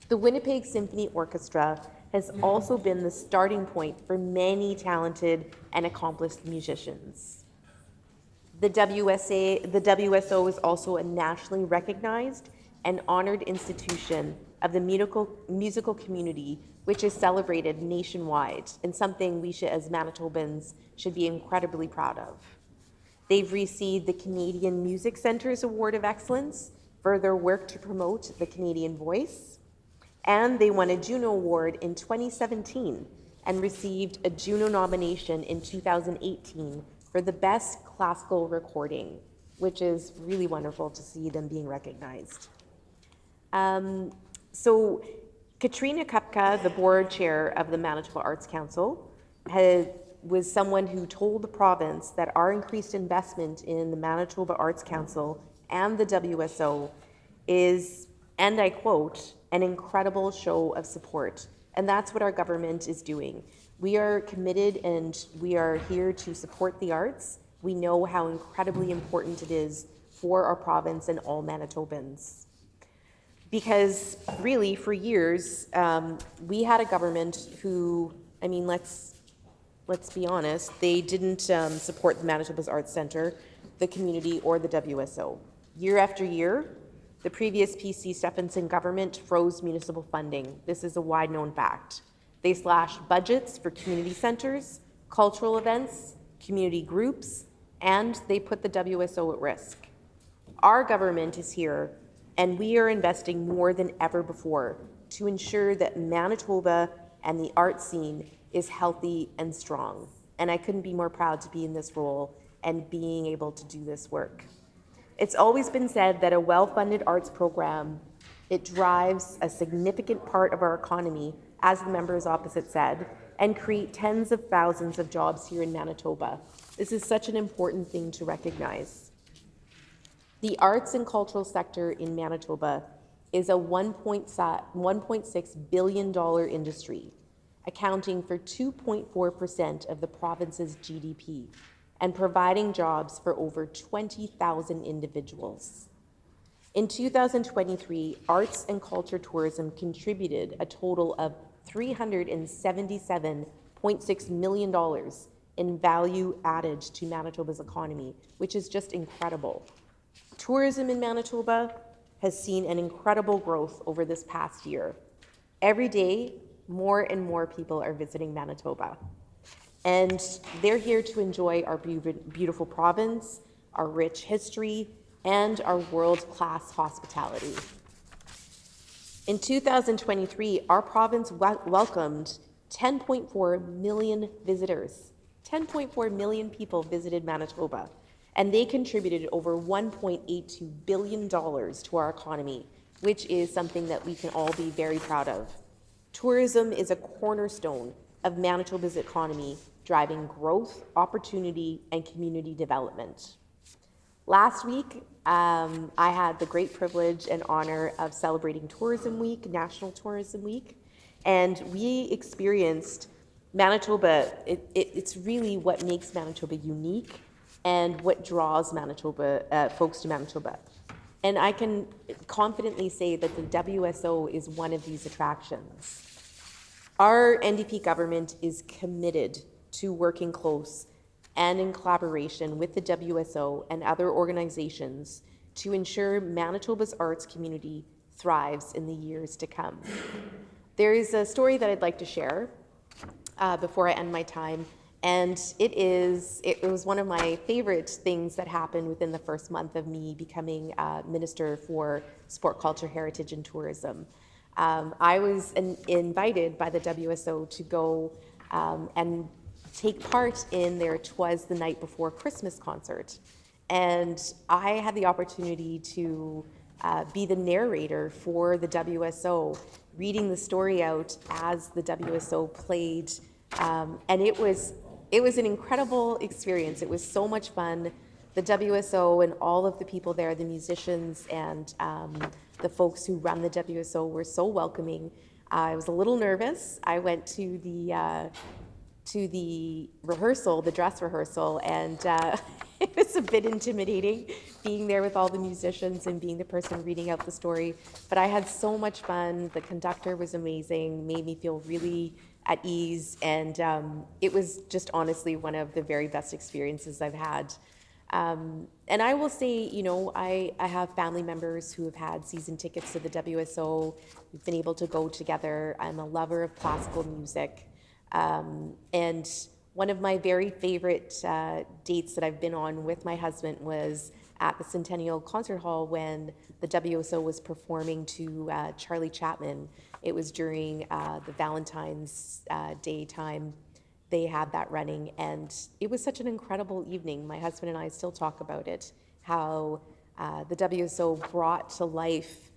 The Winnipeg Symphony Orchestra has also been the starting point for many talented and accomplished musicians. The WSO is also a nationally recognized and honored institution of the musical community, which is celebrated nationwide, and something we should, as Manitobans, should be incredibly proud of. They've received the Canadian Music Centre's Award of Excellence for their work to promote the Canadian voice, and they won a Juno Award in 2017 and received a Juno nomination in 2018 for the Best Classical Recording, which is really wonderful to see them being recognized. So Katrina Kupka, the board chair of the Manitoba Arts Council, was someone who told the province that our increased investment in the Manitoba Arts Council and the WSO is, and I quote, an incredible show of support. And that's what our government is doing. We are committed and we are here to support the arts. We know how incredibly important it is for our province and all Manitobans. Because really, for years, we had a government who, I mean, let's be honest, they didn't support the Manitoba's Arts Centre, the community, or the WSO. Year after year, the previous PC Stephenson government froze municipal funding. This is a wide-known fact. They slashed budgets for community centres, cultural events, community groups, and they put the WSO at risk. Our government is here, and we are investing more than ever before to ensure that Manitoba and the art scene is healthy and strong. And I couldn't be more proud to be in this role and being able to do this work. It's always been said that a well-funded arts program, it drives a significant part of our economy, as the members opposite said, and create tens of thousands of jobs here in Manitoba. This is such an important thing to recognize. The arts and cultural sector in Manitoba is a $1.6 billion industry, accounting for 2.4% of the province's GDP and providing jobs for over 20,000 individuals. In 2023, arts and culture tourism contributed a total of $377.6 million in value added to Manitoba's economy, which is just incredible. Tourism in Manitoba has seen an incredible growth over this past year. Every day, more and more people are visiting Manitoba. And they're here to enjoy our beautiful province, our rich history, and our world-class hospitality. In 2023, our province welcomed 10.4 million visitors. 10.4 million people visited Manitoba, and they contributed over $1.82 billion to our economy, which is something that we can all be very proud of. Tourism is a cornerstone of Manitoba's economy, driving growth, opportunity, and community development. Last week, I had the great privilege and honor of celebrating Tourism Week, National Tourism Week, and we experienced Manitoba. It's really what makes Manitoba unique and what draws Manitoba, folks to Manitoba. And I can confidently say that the WSO is one of these attractions. Our NDP government is committed to working close and in collaboration with the WSO and other organizations to ensure Manitoba's arts community thrives in the years to come. There is a story that I'd like to share before I end my time, and it was one of my favorite things that happened within the first month of me becoming Minister for Sport, Culture, Heritage, and Tourism. I was invited by the WSO to go and take part in their 'Twas the Night Before Christmas concert. And I had the opportunity to be the narrator for the WSO, reading the story out as the WSO played. And it was an incredible experience. It was so much fun. The WSO and all of the people there, the musicians and the folks who run the WSO were so welcoming. I was a little nervous. I went to the rehearsal, the dress rehearsal, and it was a bit intimidating being there with all the musicians and being the person reading out the story. But I had so much fun. The conductor was amazing, made me feel really at ease, and it was just honestly one of the very best experiences I've had. And I will say, you know, I have family members who have had season tickets to the WSO. We've been able to go together. I'm a lover of classical music. And one of my very favorite dates that I've been on with my husband was at the Centennial Concert Hall when the WSO was performing to Charlie Chapman. It was during the Valentine's Day time. They had that running, and it was such an incredible evening. My husband and I still talk about it, how the WSO brought to life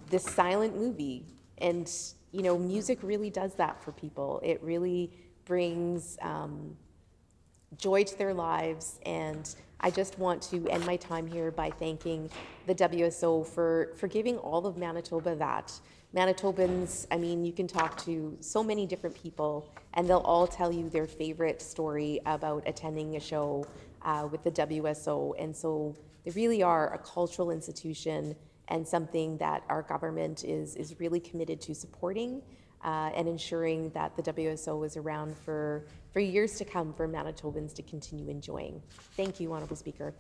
this silent movie. And, you know, music really does that for people. It really brings joy to their lives. And I just want to end my time here by thanking the WSO for giving all of Manitoba that. Manitobans, I mean, you can talk to so many different people and they'll all tell you their favorite story about attending a show with the WSO. And so they really are a cultural institution and something that our government is really committed to supporting and ensuring that the WSO is around for years to come for Manitobans to continue enjoying. Thank you, Honourable Speaker.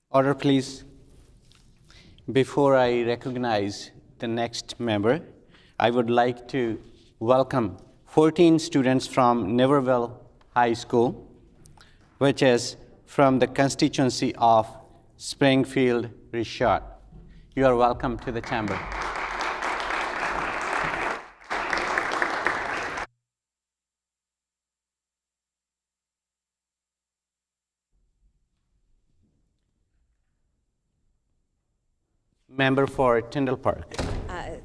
Order, please. Before I recognize the next member, I would like to welcome 14 students from Niverville High School, which is from the constituency of Springfield Richard. You are welcome to the chamber. Member for Tyndall Park.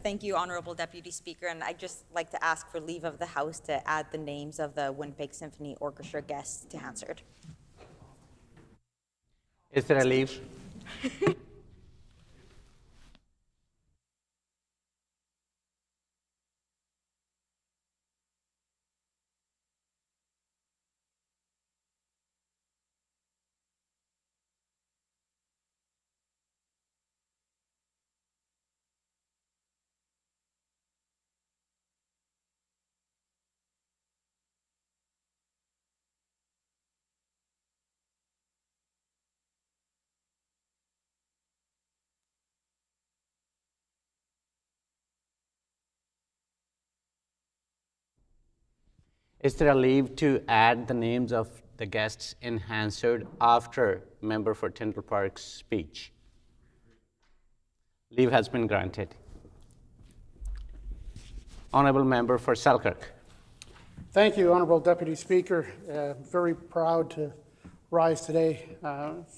Thank you, Honorable Deputy Speaker, and I'd just like to ask for leave of the House to add the names of the Winnipeg Symphony Orchestra guests to Hansard. Is there a leave? Is there a leave to add the names of the guests in Hansard after member for Tyndall Park's speech? Leave has been granted. Honourable member for Selkirk. Thank you, Honourable Deputy Speaker. Very proud to rise today.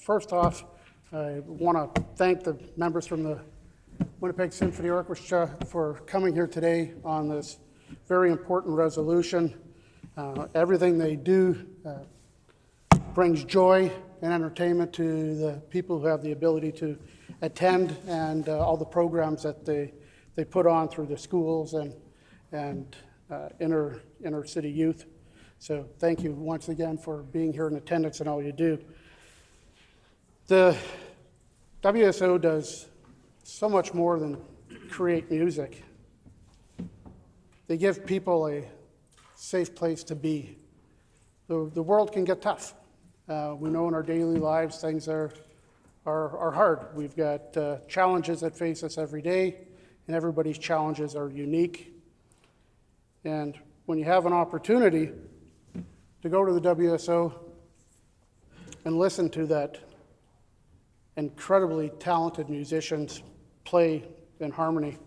First off, I want to thank the members from the Winnipeg Symphony Orchestra for coming here today on this very important resolution. Everything they do brings joy and entertainment to the people who have the ability to attend, and all the programs that they put on through the schools and inner city youth. So thank you once again for being here in attendance and all you do. The WSO does so much more than create music. They give people a safe place to be. The world can get tough. We know in our daily lives things are hard. We've got challenges that face us every day, and everybody's challenges are unique. And when you have an opportunity to go to the WSO and listen to that incredibly talented musicians play in harmony,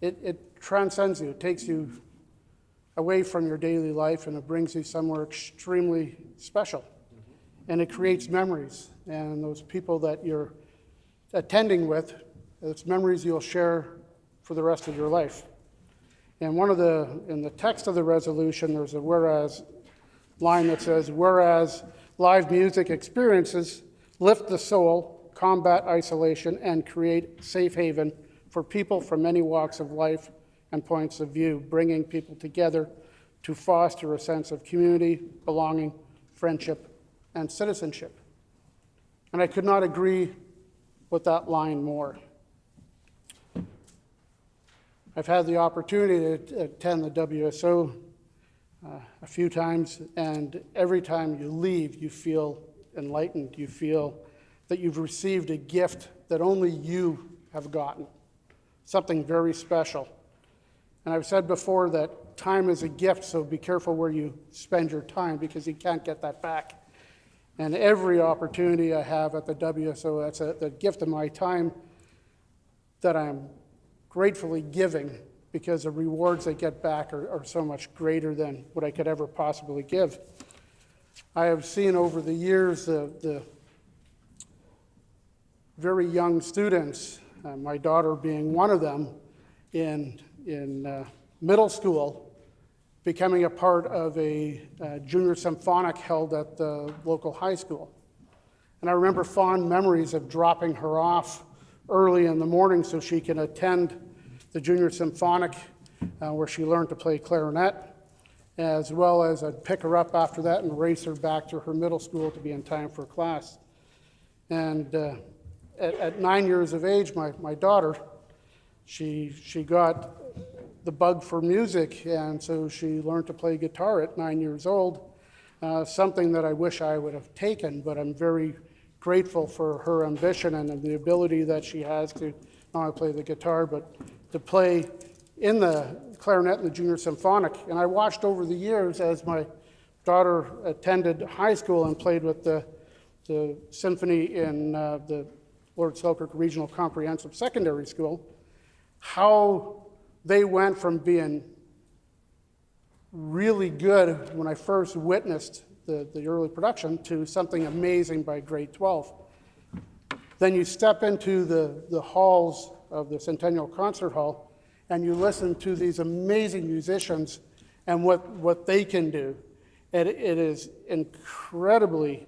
it transcends you. It takes you away from your daily life, and it brings you somewhere extremely special. And it creates memories. And those people that you're attending with, it's memories you'll share for the rest of your life. And in the text of the resolution, there's a whereas line that says, whereas live music experiences lift the soul, combat isolation, and create safe haven for people from many walks of life and points of view, bringing people together to foster a sense of community, belonging, friendship, and citizenship. And I could not agree with that line more. I've had the opportunity to attend the WSO a few times, and every time you leave, you feel enlightened. You feel that you've received a gift that only you have gotten, something very special. And I've said before that time is a gift, so be careful where you spend your time, because you can't get that back. And every opportunity I have at the WSO, that's the gift of my time that I'm gratefully giving, because the rewards I get back are so much greater than what I could ever possibly give. I have seen over the years the very young students, my daughter being one of them, in middle school, becoming a part of a junior symphonic held at the local high school. And I remember fond memories of dropping her off early in the morning so she can attend the junior symphonic where she learned to play clarinet, as well as I'd pick her up after that and race her back to her middle school to be in time for class. And at 9 years of age, my daughter, she got the bug for music, and so she learned to play guitar at 9 years old, something that I wish I would have taken, but I'm very grateful for her ambition and the ability that she has to not only play the guitar, but to play in the clarinet in the junior symphonic. And I watched over the years as my daughter attended high school and played with the symphony in the Lord Selkirk Regional Comprehensive Secondary School, how they went from being really good when I first witnessed the early production to something amazing by grade 12. Then you step into the halls of the Centennial Concert Hall and you listen to these amazing musicians and what they can do. It is incredibly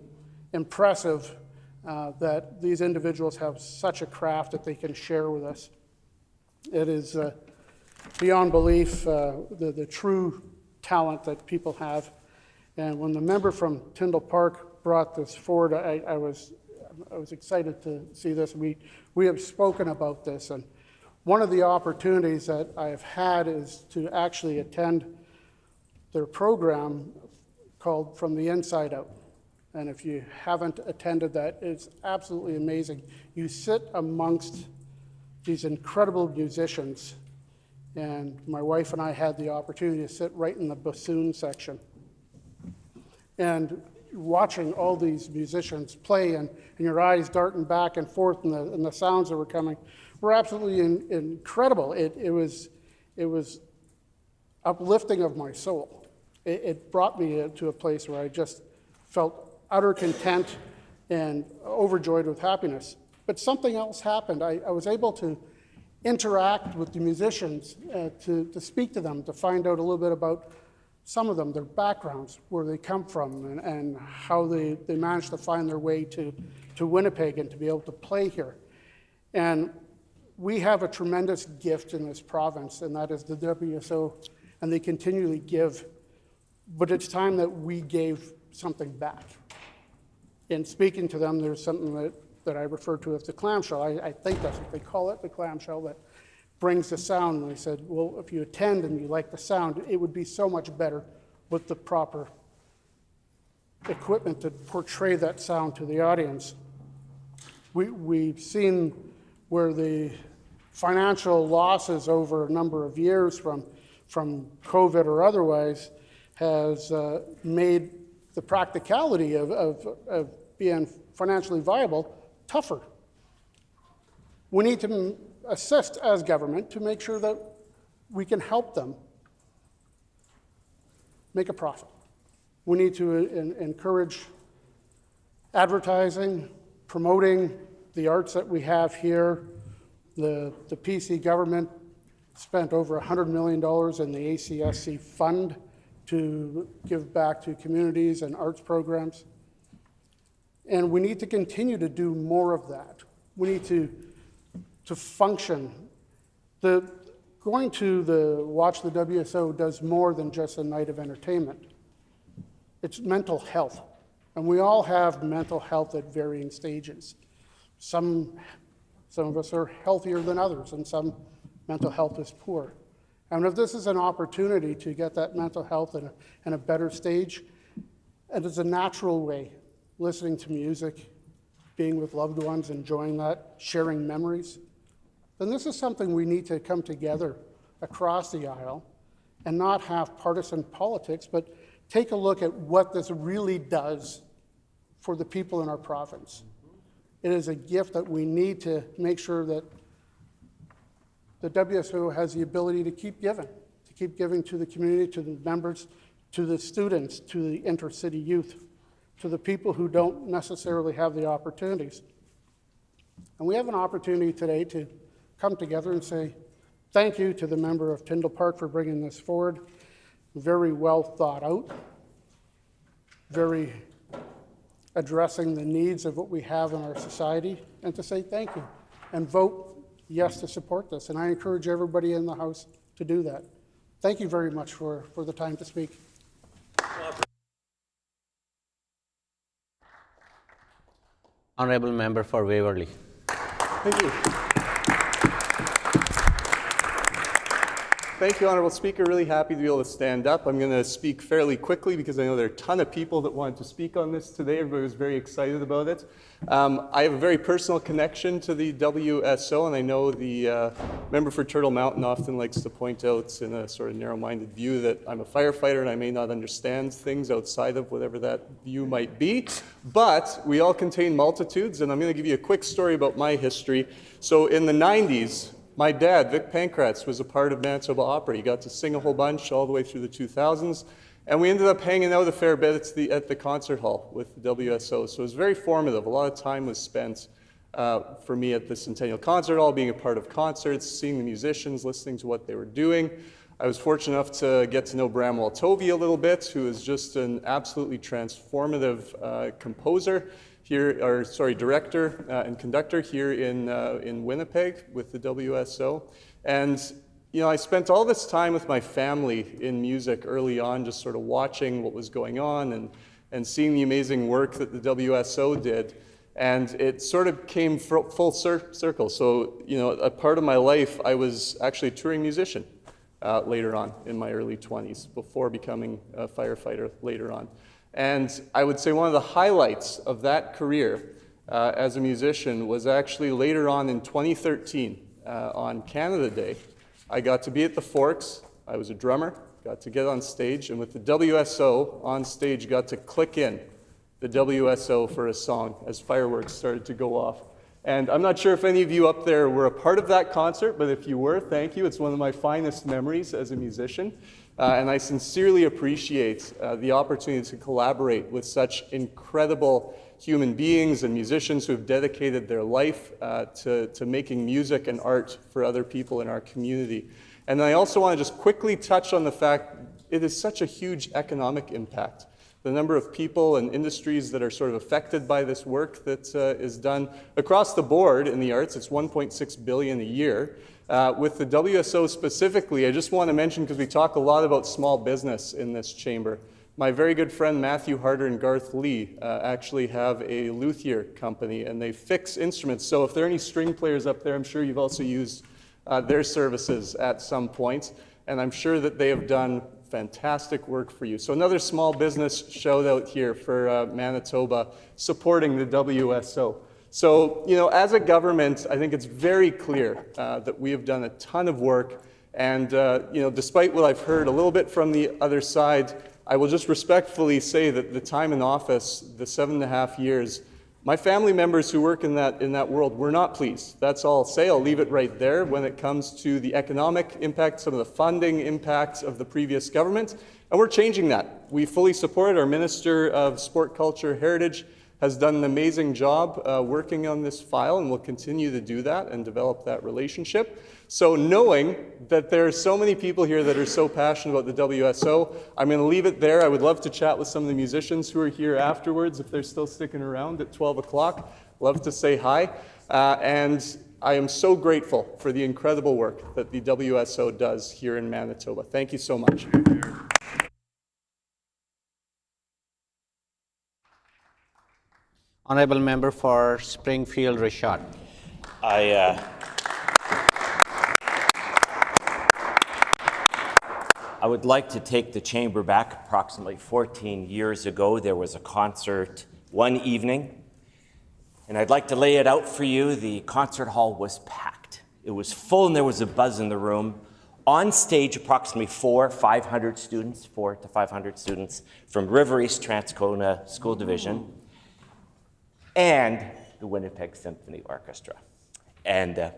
impressive that these individuals have such a craft that they can share with us. It is beyond belief the true talent that people have. And when the member from Tyndall Park brought this forward, I was excited to see this. We have spoken about this, and one of the opportunities that I have had is to actually attend their program called From the Inside Out. And if you haven't attended that, it's absolutely amazing. You sit amongst these incredible musicians, and my wife and I had the opportunity to sit right in the bassoon section. And watching all these musicians play and your eyes darting back and forth and the sounds that were coming were absolutely incredible. It was uplifting of my soul. It brought me to a place where I just felt utter content and overjoyed with happiness. But something else happened. I was able to interact with the musicians, to speak to them, to find out a little bit about some of them, their backgrounds, where they come from, and how they managed to find their way to Winnipeg and to be able to play here. And we have a tremendous gift in this province, and that is the WSO, and they continually give. But it's time that we gave something back. In speaking to them, there's something that I refer to as the clamshell. I think that's what they call it, the clamshell, that brings the sound. And they said, well, if you attend and you like the sound, it would be so much better with the proper equipment to portray that sound to the audience. We've seen where the financial losses over a number of years from COVID or otherwise has made the practicality of being financially viable tougher. We need to assist as government to make sure that we can help them make a profit. We need to encourage advertising, promoting the arts that we have here. The PC government spent over $100 million in the ACSC fund to give back to communities and arts programs. And we need to continue to do more of that. We need to function. Going to watch the WSO does more than just a night of entertainment. It's mental health. And we all have mental health at varying stages. Some of us are healthier than others, and some mental health is poor. And if this is an opportunity to get that mental health in a better stage, and it's a natural way, listening to music, being with loved ones, enjoying that, sharing memories, then this is something we need to come together across the aisle and not have partisan politics, but take a look at what this really does for the people in our province. It is a gift that we need to make sure that the WSO has the ability to keep giving to the community, to the members, to the students, to the intercity youth. to the people who don't necessarily have the opportunities. And we have an opportunity today to come together and say thank you to the member of Tyndall Park for bringing this forward. Very well thought out, very addressing the needs of what we have in our society, and to say thank you and vote yes to support this. And I encourage everybody in the House to do that. Thank you very much for the time to speak. Honourable Member for Waverley. Thank you. Thank you, Honourable Speaker. Really happy to be able to stand up. I'm going to speak fairly quickly because I know there are a ton of people that wanted to speak on this today. Everybody was very excited about it. I have a very personal connection to the WSO, and I know the member for Turtle Mountain often likes to point out in a sort of narrow-minded view that I'm a firefighter and I may not understand things outside of whatever that view might be. But we all contain multitudes, and I'm going to give you a quick story about my history. So in the 90s, my dad, Vic Pankratz, was a part of Manitoba Opera. He got to sing a whole bunch all the way through the 2000s. And we ended up hanging out a fair bit at the concert hall with the WSO. So it was very formative. A lot of time was spent for me at the Centennial Concert Hall, being a part of concerts, seeing the musicians, listening to what they were doing. I was fortunate enough to get to know Bramwell Tovey a little bit, who is just an absolutely transformative composer. Director and conductor here in Winnipeg with the WSO. And, I spent all this time with my family in music early on, just sort of watching what was going on and seeing the amazing work that the WSO did. And it sort of came full circle. So, a part of my life, I was actually a touring musician later on in my early 20s, before becoming a firefighter later on. And I would say one of the highlights of that career as a musician was actually later on in 2013 on Canada Day. I got to be at the Forks. I was a drummer, got to get on stage, and with the WSO on stage, got to click in the WSO for a song as fireworks started to go off. And I'm not sure if any of you up there were a part of that concert, but if you were, thank you. It's one of my finest memories as a musician. And I sincerely appreciate the opportunity to collaborate with such incredible human beings and musicians who have dedicated their life to making music and art for other people in our community. And I also want to just quickly touch on the fact it is such a huge economic impact. The number of people and industries that are sort of affected by this work that is done across the board in the arts, it's $1.6 billion a year. With the WSO specifically, I just want to mention, because we talk a lot about small business in this chamber, my very good friend Matthew Harder and Garth Lee actually have a luthier company, and they fix instruments. So if there are any string players up there, I'm sure you've also used their services at some point, and I'm sure that they have done fantastic work for you. So another small business shout out here for Manitoba supporting the WSO. So, as a government, I think it's very clear that we have done a ton of work. And, despite what I've heard a little bit from the other side, I will just respectfully say that the time in office, the 7.5 years, my family members who work in that world were not pleased. That's all I'll say. I'll leave it right there when it comes to the economic impact, some of the funding impacts of the previous government. And we're changing that. We fully support it. Our Minister of Sport, Culture, Heritage has done an amazing job working on this file, and will continue to do that and develop that relationship. So knowing that there are so many people here that are so passionate about the WSO, I'm going to leave it there. I would love to chat with some of the musicians who are here afterwards, if they're still sticking around at 12 o'clock. Love to say hi. And I am so grateful for the incredible work that the WSO does here in Manitoba. Thank you so much. Honourable Member for Springfield Richard. I would like to take the chamber back approximately 14 years ago. There was a concert one evening, and I'd like to lay it out for you. The concert hall was packed. It was full, and there was a buzz in the room. On stage, approximately 400 to 500 students from River East Transcona School Division and the Winnipeg Symphony Orchestra. And the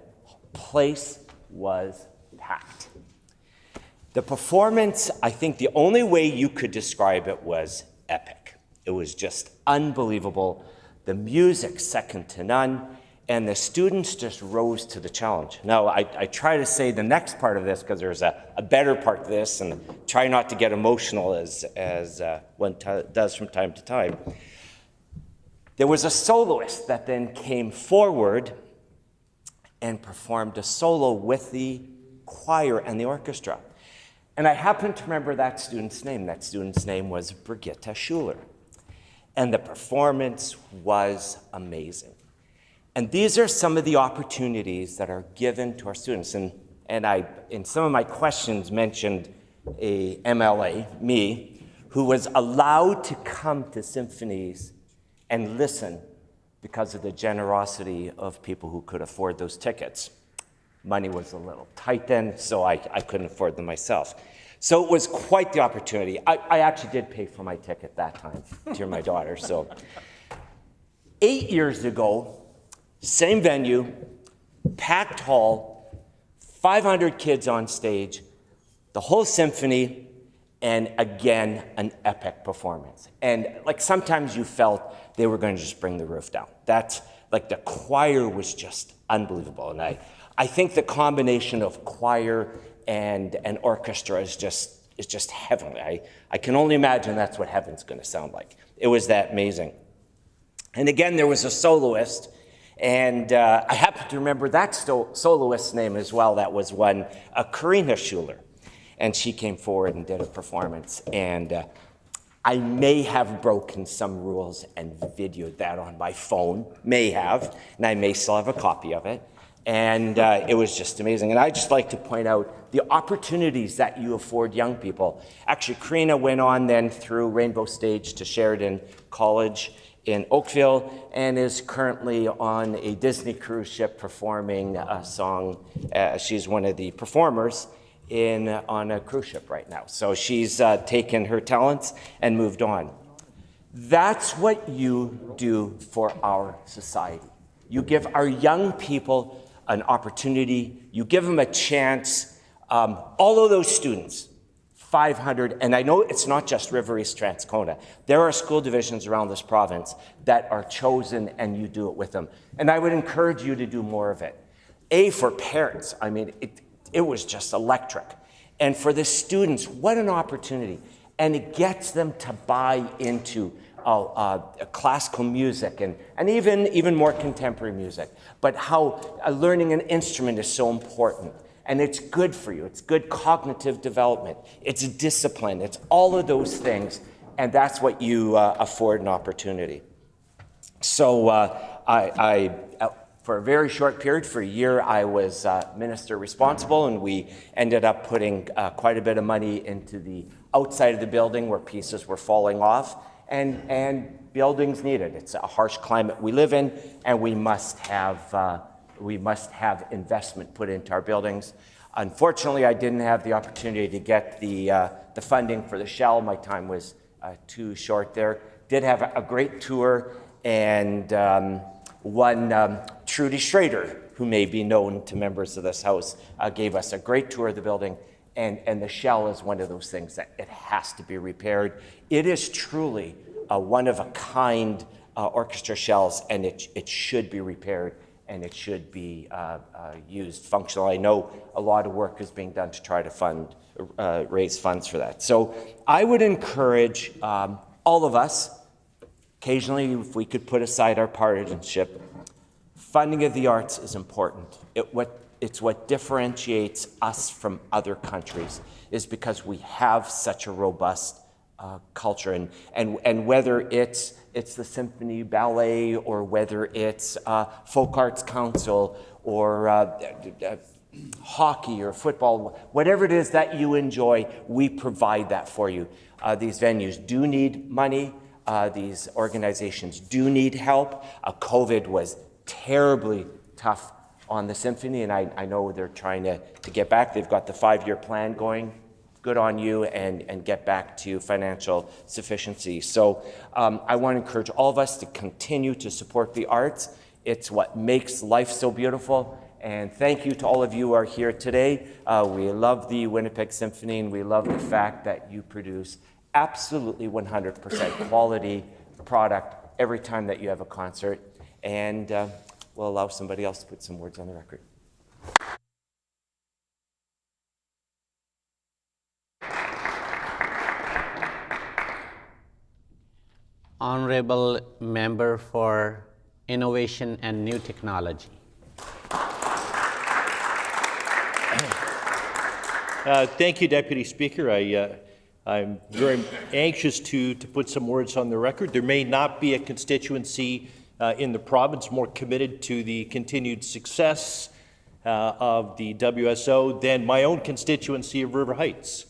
place was packed. The performance, I think the only way you could describe it was epic. It was just unbelievable. The music, second to none. And the students just rose to the challenge. Now, I try to say the next part of this because there's a better part to this, and try not to get emotional as one does from time to time. There was a soloist that then came forward and performed a solo with the choir and the orchestra. And I happen to remember that student's name. That student's name was Brigitte Schuler. And the performance was amazing. And these are some of the opportunities that are given to our students. And I, in some of my questions, mentioned a MLA, me, who was allowed to come to symphonies and listen because of the generosity of people who could afford those tickets. Money was a little tight then, so I couldn't afford them myself. So it was quite the opportunity. I actually did pay for my ticket that time to hear my daughter. So 8 years ago, same venue, packed hall, 500 kids on stage, the whole symphony, and again, an epic performance. And like sometimes you felt they were going to just bring the roof down. That's like the choir was just unbelievable. And I think the combination of choir and an orchestra is just heavenly. I can only imagine that's what heaven's going to sound like. It was that amazing. And again, there was a soloist. And I happen to remember that soloist's name as well. That was one, Karina Schuler. And she came forward and did a performance. And I may have broken some rules and videoed that on my phone, may have, and I may still have a copy of it. And it was just amazing. And I'd just like to point out the opportunities that you afford young people. Actually, Karina went on then through Rainbow Stage to Sheridan College in Oakville and is currently on a Disney cruise ship performing a song. She's one of the performers on a cruise ship right now. So she's taken her talents and moved on. That's what you do for our society. You give our young people an opportunity. You give them a chance. All of those students, 500, and I know it's not just River East Transcona. There are school divisions around this province that are chosen, and you do it with them. And I would encourage you to do more of it. For parents, I mean, it was just electric. And for the students, what an opportunity. And it gets them to buy into classical music and even more contemporary music. But how learning an instrument is so important. And it's good for you. It's good cognitive development. It's discipline. It's all of those things. And that's what you afford an opportunity. So I for a very short period, for a year, I was minister responsible, and we ended up putting quite a bit of money into the outside of the building where pieces were falling off, and buildings needed. It's a harsh climate we live in, and we must have investment put into our buildings. Unfortunately, I didn't have the opportunity to get the funding for the shell. My time was too short there. Did have a great tour, and one Trudy Schrader, who may be known to members of this house, gave us a great tour of the building. And the shell is one of those things that it has to be repaired. It is truly a one-of-a-kind orchestra shells, and it should be repaired, and it should be used functional. I know a lot of work is being done to try to raise funds for that. So I would encourage all of us, occasionally, if we could put aside our partisanship, funding of the arts is important. It's what differentiates us from other countries, is because we have such a robust culture. And whether it's the Symphony Ballet, or whether it's Folk Arts Council, or hockey or football, whatever it is that you enjoy, we provide that for you. These venues do need money. These organizations do need help. COVID was terribly tough on the symphony, and I know they're trying to get back. They've got the 5-year plan going. Good on you, and get back to financial sufficiency. So I want to encourage all of us to continue to support the arts. It's what makes life so beautiful. And thank you to all of you who are here today. We love the Winnipeg Symphony, and we love the fact that you produce absolutely 100% quality product every time that you have a concert. And we'll allow somebody else to put some words on the record. Honorable Member for Innovation and New Technology. Thank you, Deputy Speaker. I'm very anxious to put some words on the record. There may not be a constituency in the province more committed to the continued success of the WSO than my own constituency of River Heights.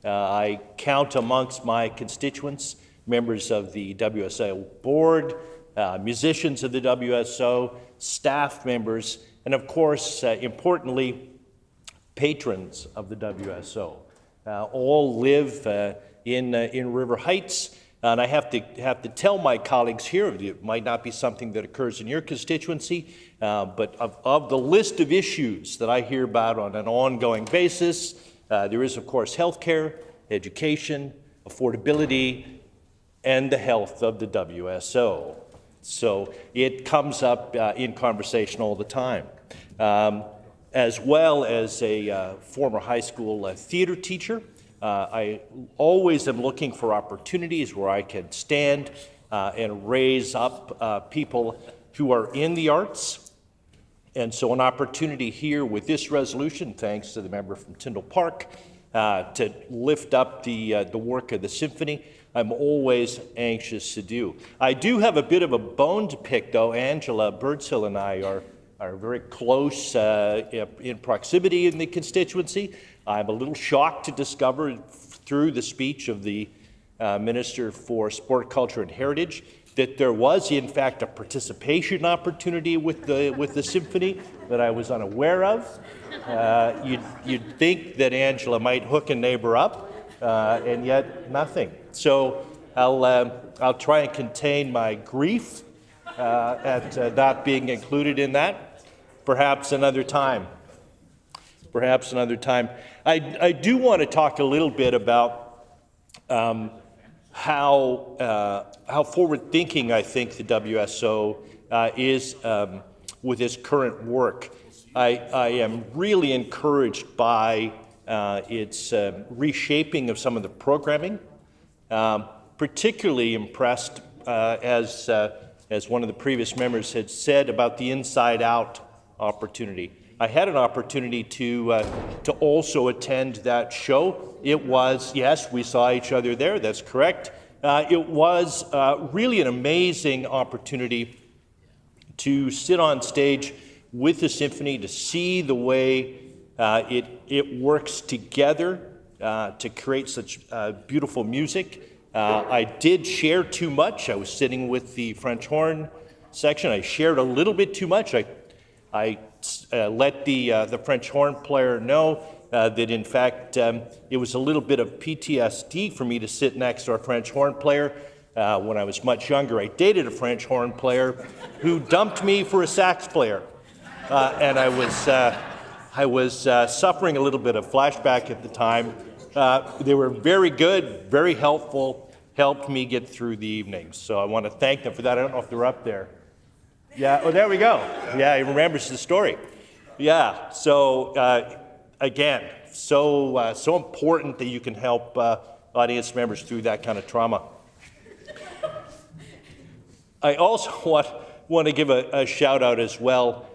I count amongst my constituents members of the WSO board, musicians of the WSO, staff members, and of course, importantly, patrons of the WSO. All live in River Heights, and I have to tell my colleagues here, it might not be something that occurs in your constituency, but of the list of issues that I hear about on an ongoing basis, there is, of course, healthcare, education, affordability, and the health of the WSO. So it comes up in conversation all the time. As well as a former high school theater teacher, I always am looking for opportunities where I can stand and raise up people who are in the arts. And so an opportunity here with this resolution, thanks to the member from Tyndall Park, to lift up the work of the symphony, I'm always anxious to do. I do have a bit of a bone to pick, though. Angela Birdshill and I are very close in proximity in the constituency. I'm a little shocked to discover through the speech of the Minister for Sport, Culture and Heritage that there was, in fact, a participation opportunity with the symphony that I was unaware of. You'd think that Angela might hook a neighbor up, and yet nothing. So I'll try and contain my grief at not being included in that. Perhaps another time. Perhaps another time. I do want to talk a little bit about how forward-thinking I think the WSO is with its current work. I am really encouraged by its reshaping of some of the programming. Particularly impressed, as one of the previous members had said, about the Inside Out opportunity. I had an opportunity to also attend that show. It was, yes, we saw each other there, that's correct. It was really an amazing opportunity to sit on stage with the symphony, to see the way it works together to create such beautiful music. I did share too much. I was sitting with the French horn section. I shared a little bit too much. I let the French horn player know that, in fact, it was a little bit of PTSD for me to sit next to a French horn player. When I was much younger, I dated a French horn player who dumped me for a sax player. And I was suffering a little bit of flashback at the time. They were very good, very helpful, helped me get through the evening. So I want to thank them for that. I don't know if they're up there. Yeah, oh, there we go. Yeah, he remembers the story. Yeah, so again, so important that you can help audience members through that kind of trauma. I also want to give a shout out as well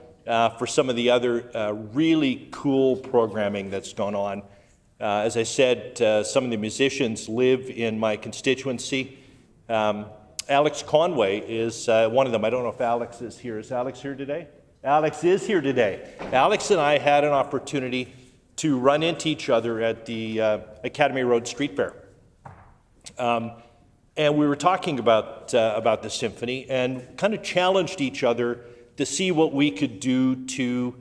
for some of the other really cool programming that's gone on. As I said, some of the musicians live in my constituency. Alex Conway is one of them. I don't know if Alex is here. Is Alex here today? Alex is here today. Alex and I had an opportunity to run into each other at the Academy Road Street Fair. And we were talking about the symphony and kind of challenged each other to see what we could do to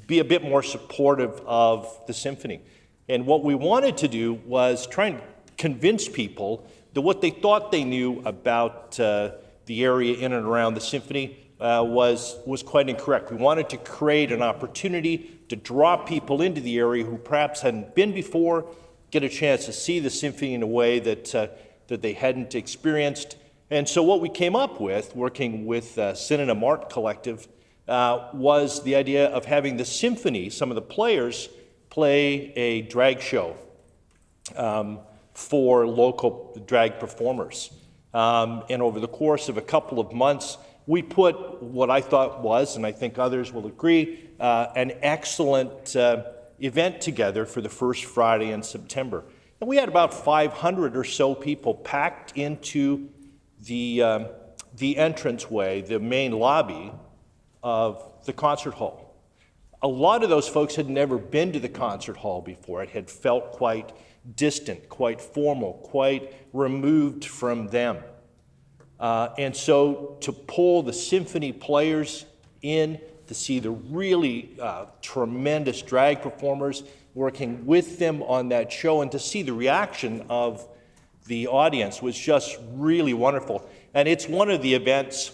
be a bit more supportive of the symphony. And what we wanted to do was try and convince people that what they thought they knew about the area in and around the symphony was quite incorrect. We wanted to create an opportunity to draw people into the area who perhaps hadn't been before, get a chance to see the symphony in a way that they hadn't experienced. And so what we came up with, working with Synonym Art Collective, was the idea of having the symphony, some of the players, play a drag show for local drag performers. And over the course of a couple of months, we put what I thought was, and I think others will agree, an excellent event together for the first Friday in September. And we had about 500 or so people packed into the entranceway, the main lobby of the concert hall. A lot of those folks had never been to the concert hall before. It had felt quite distant, quite formal, quite removed from them. And so to pull the symphony players in, to see the really tremendous drag performers working with them on that show, and to see the reaction of the audience was just really wonderful. And it's one of the events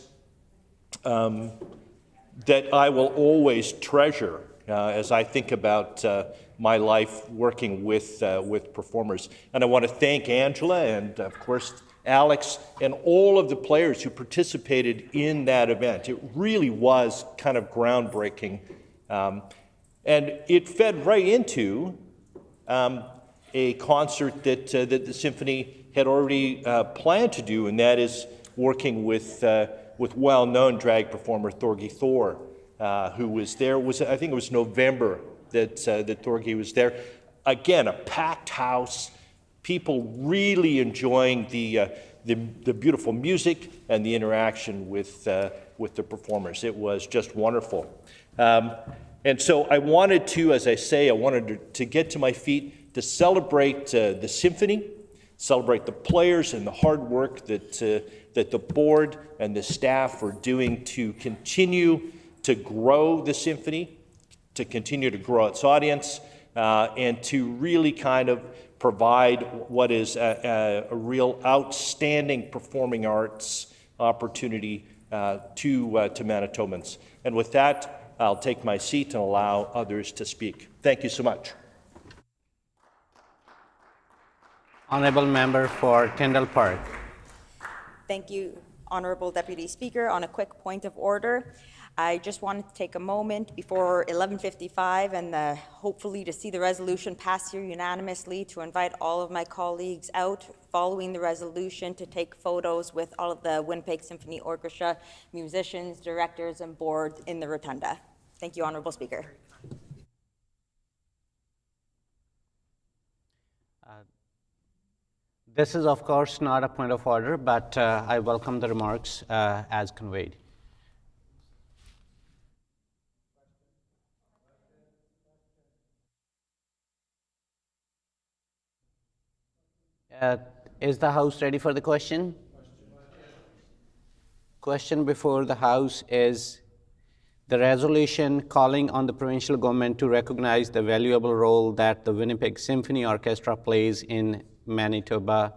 that I will always treasure as I think about my life working with performers. And I want to thank Angela and, of course, Alex and all of the players who participated in that event. It really was kind of groundbreaking. And it fed right into a concert that the Symphony had already planned to do, and that is working with well-known drag performer Thorgy Thor, who was there. I think it was November that Thorgy was there. Again, a packed house, people really enjoying the beautiful music and the interaction with the performers. It was just wonderful. And so I wanted to, as I say, I wanted to get to my feet to celebrate the symphony, celebrate the players and the hard work that the board and the staff are doing to continue to grow the symphony, to continue to grow its audience, and to really kind of provide what is a real outstanding performing arts opportunity to Manitobans. And with that, I'll take my seat and allow others to speak. Thank you so much. Honourable Member for Tyndall Park. Thank you, Honourable Deputy Speaker. On a quick point of order, I just wanted to take a moment before 11:55 and hopefully to see the resolution pass here unanimously, to invite all of my colleagues out following the resolution to take photos with all of the Winnipeg Symphony Orchestra musicians, directors, and board in the rotunda. Thank you, Honourable Speaker. This is, of course, not a point of order, but I welcome the remarks as conveyed. Is the House ready for the question? Question before the House is the resolution calling on the provincial government to recognize the valuable role that the Winnipeg Symphony Orchestra plays in Manitoba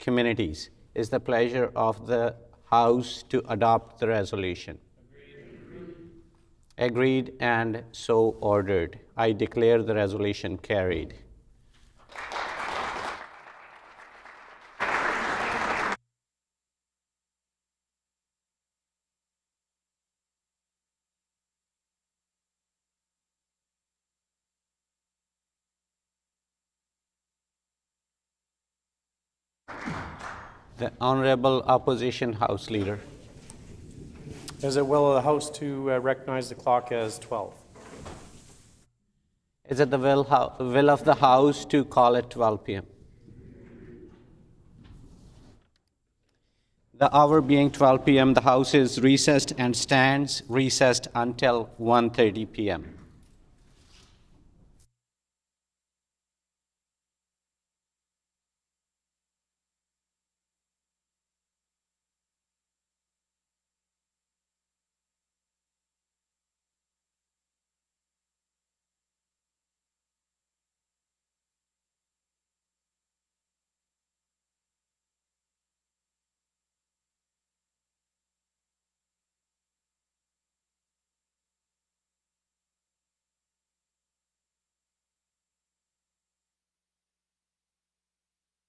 communities. Is the pleasure of the House to adopt the resolution? Agreed and so ordered. I declare the resolution carried. The Honourable Opposition House Leader. Is it will of the House to recognize the clock as 12? Is it the will of the House to call it 12 p.m.? The hour being 12 p.m., the House is recessed and stands recessed until 1:30 p.m.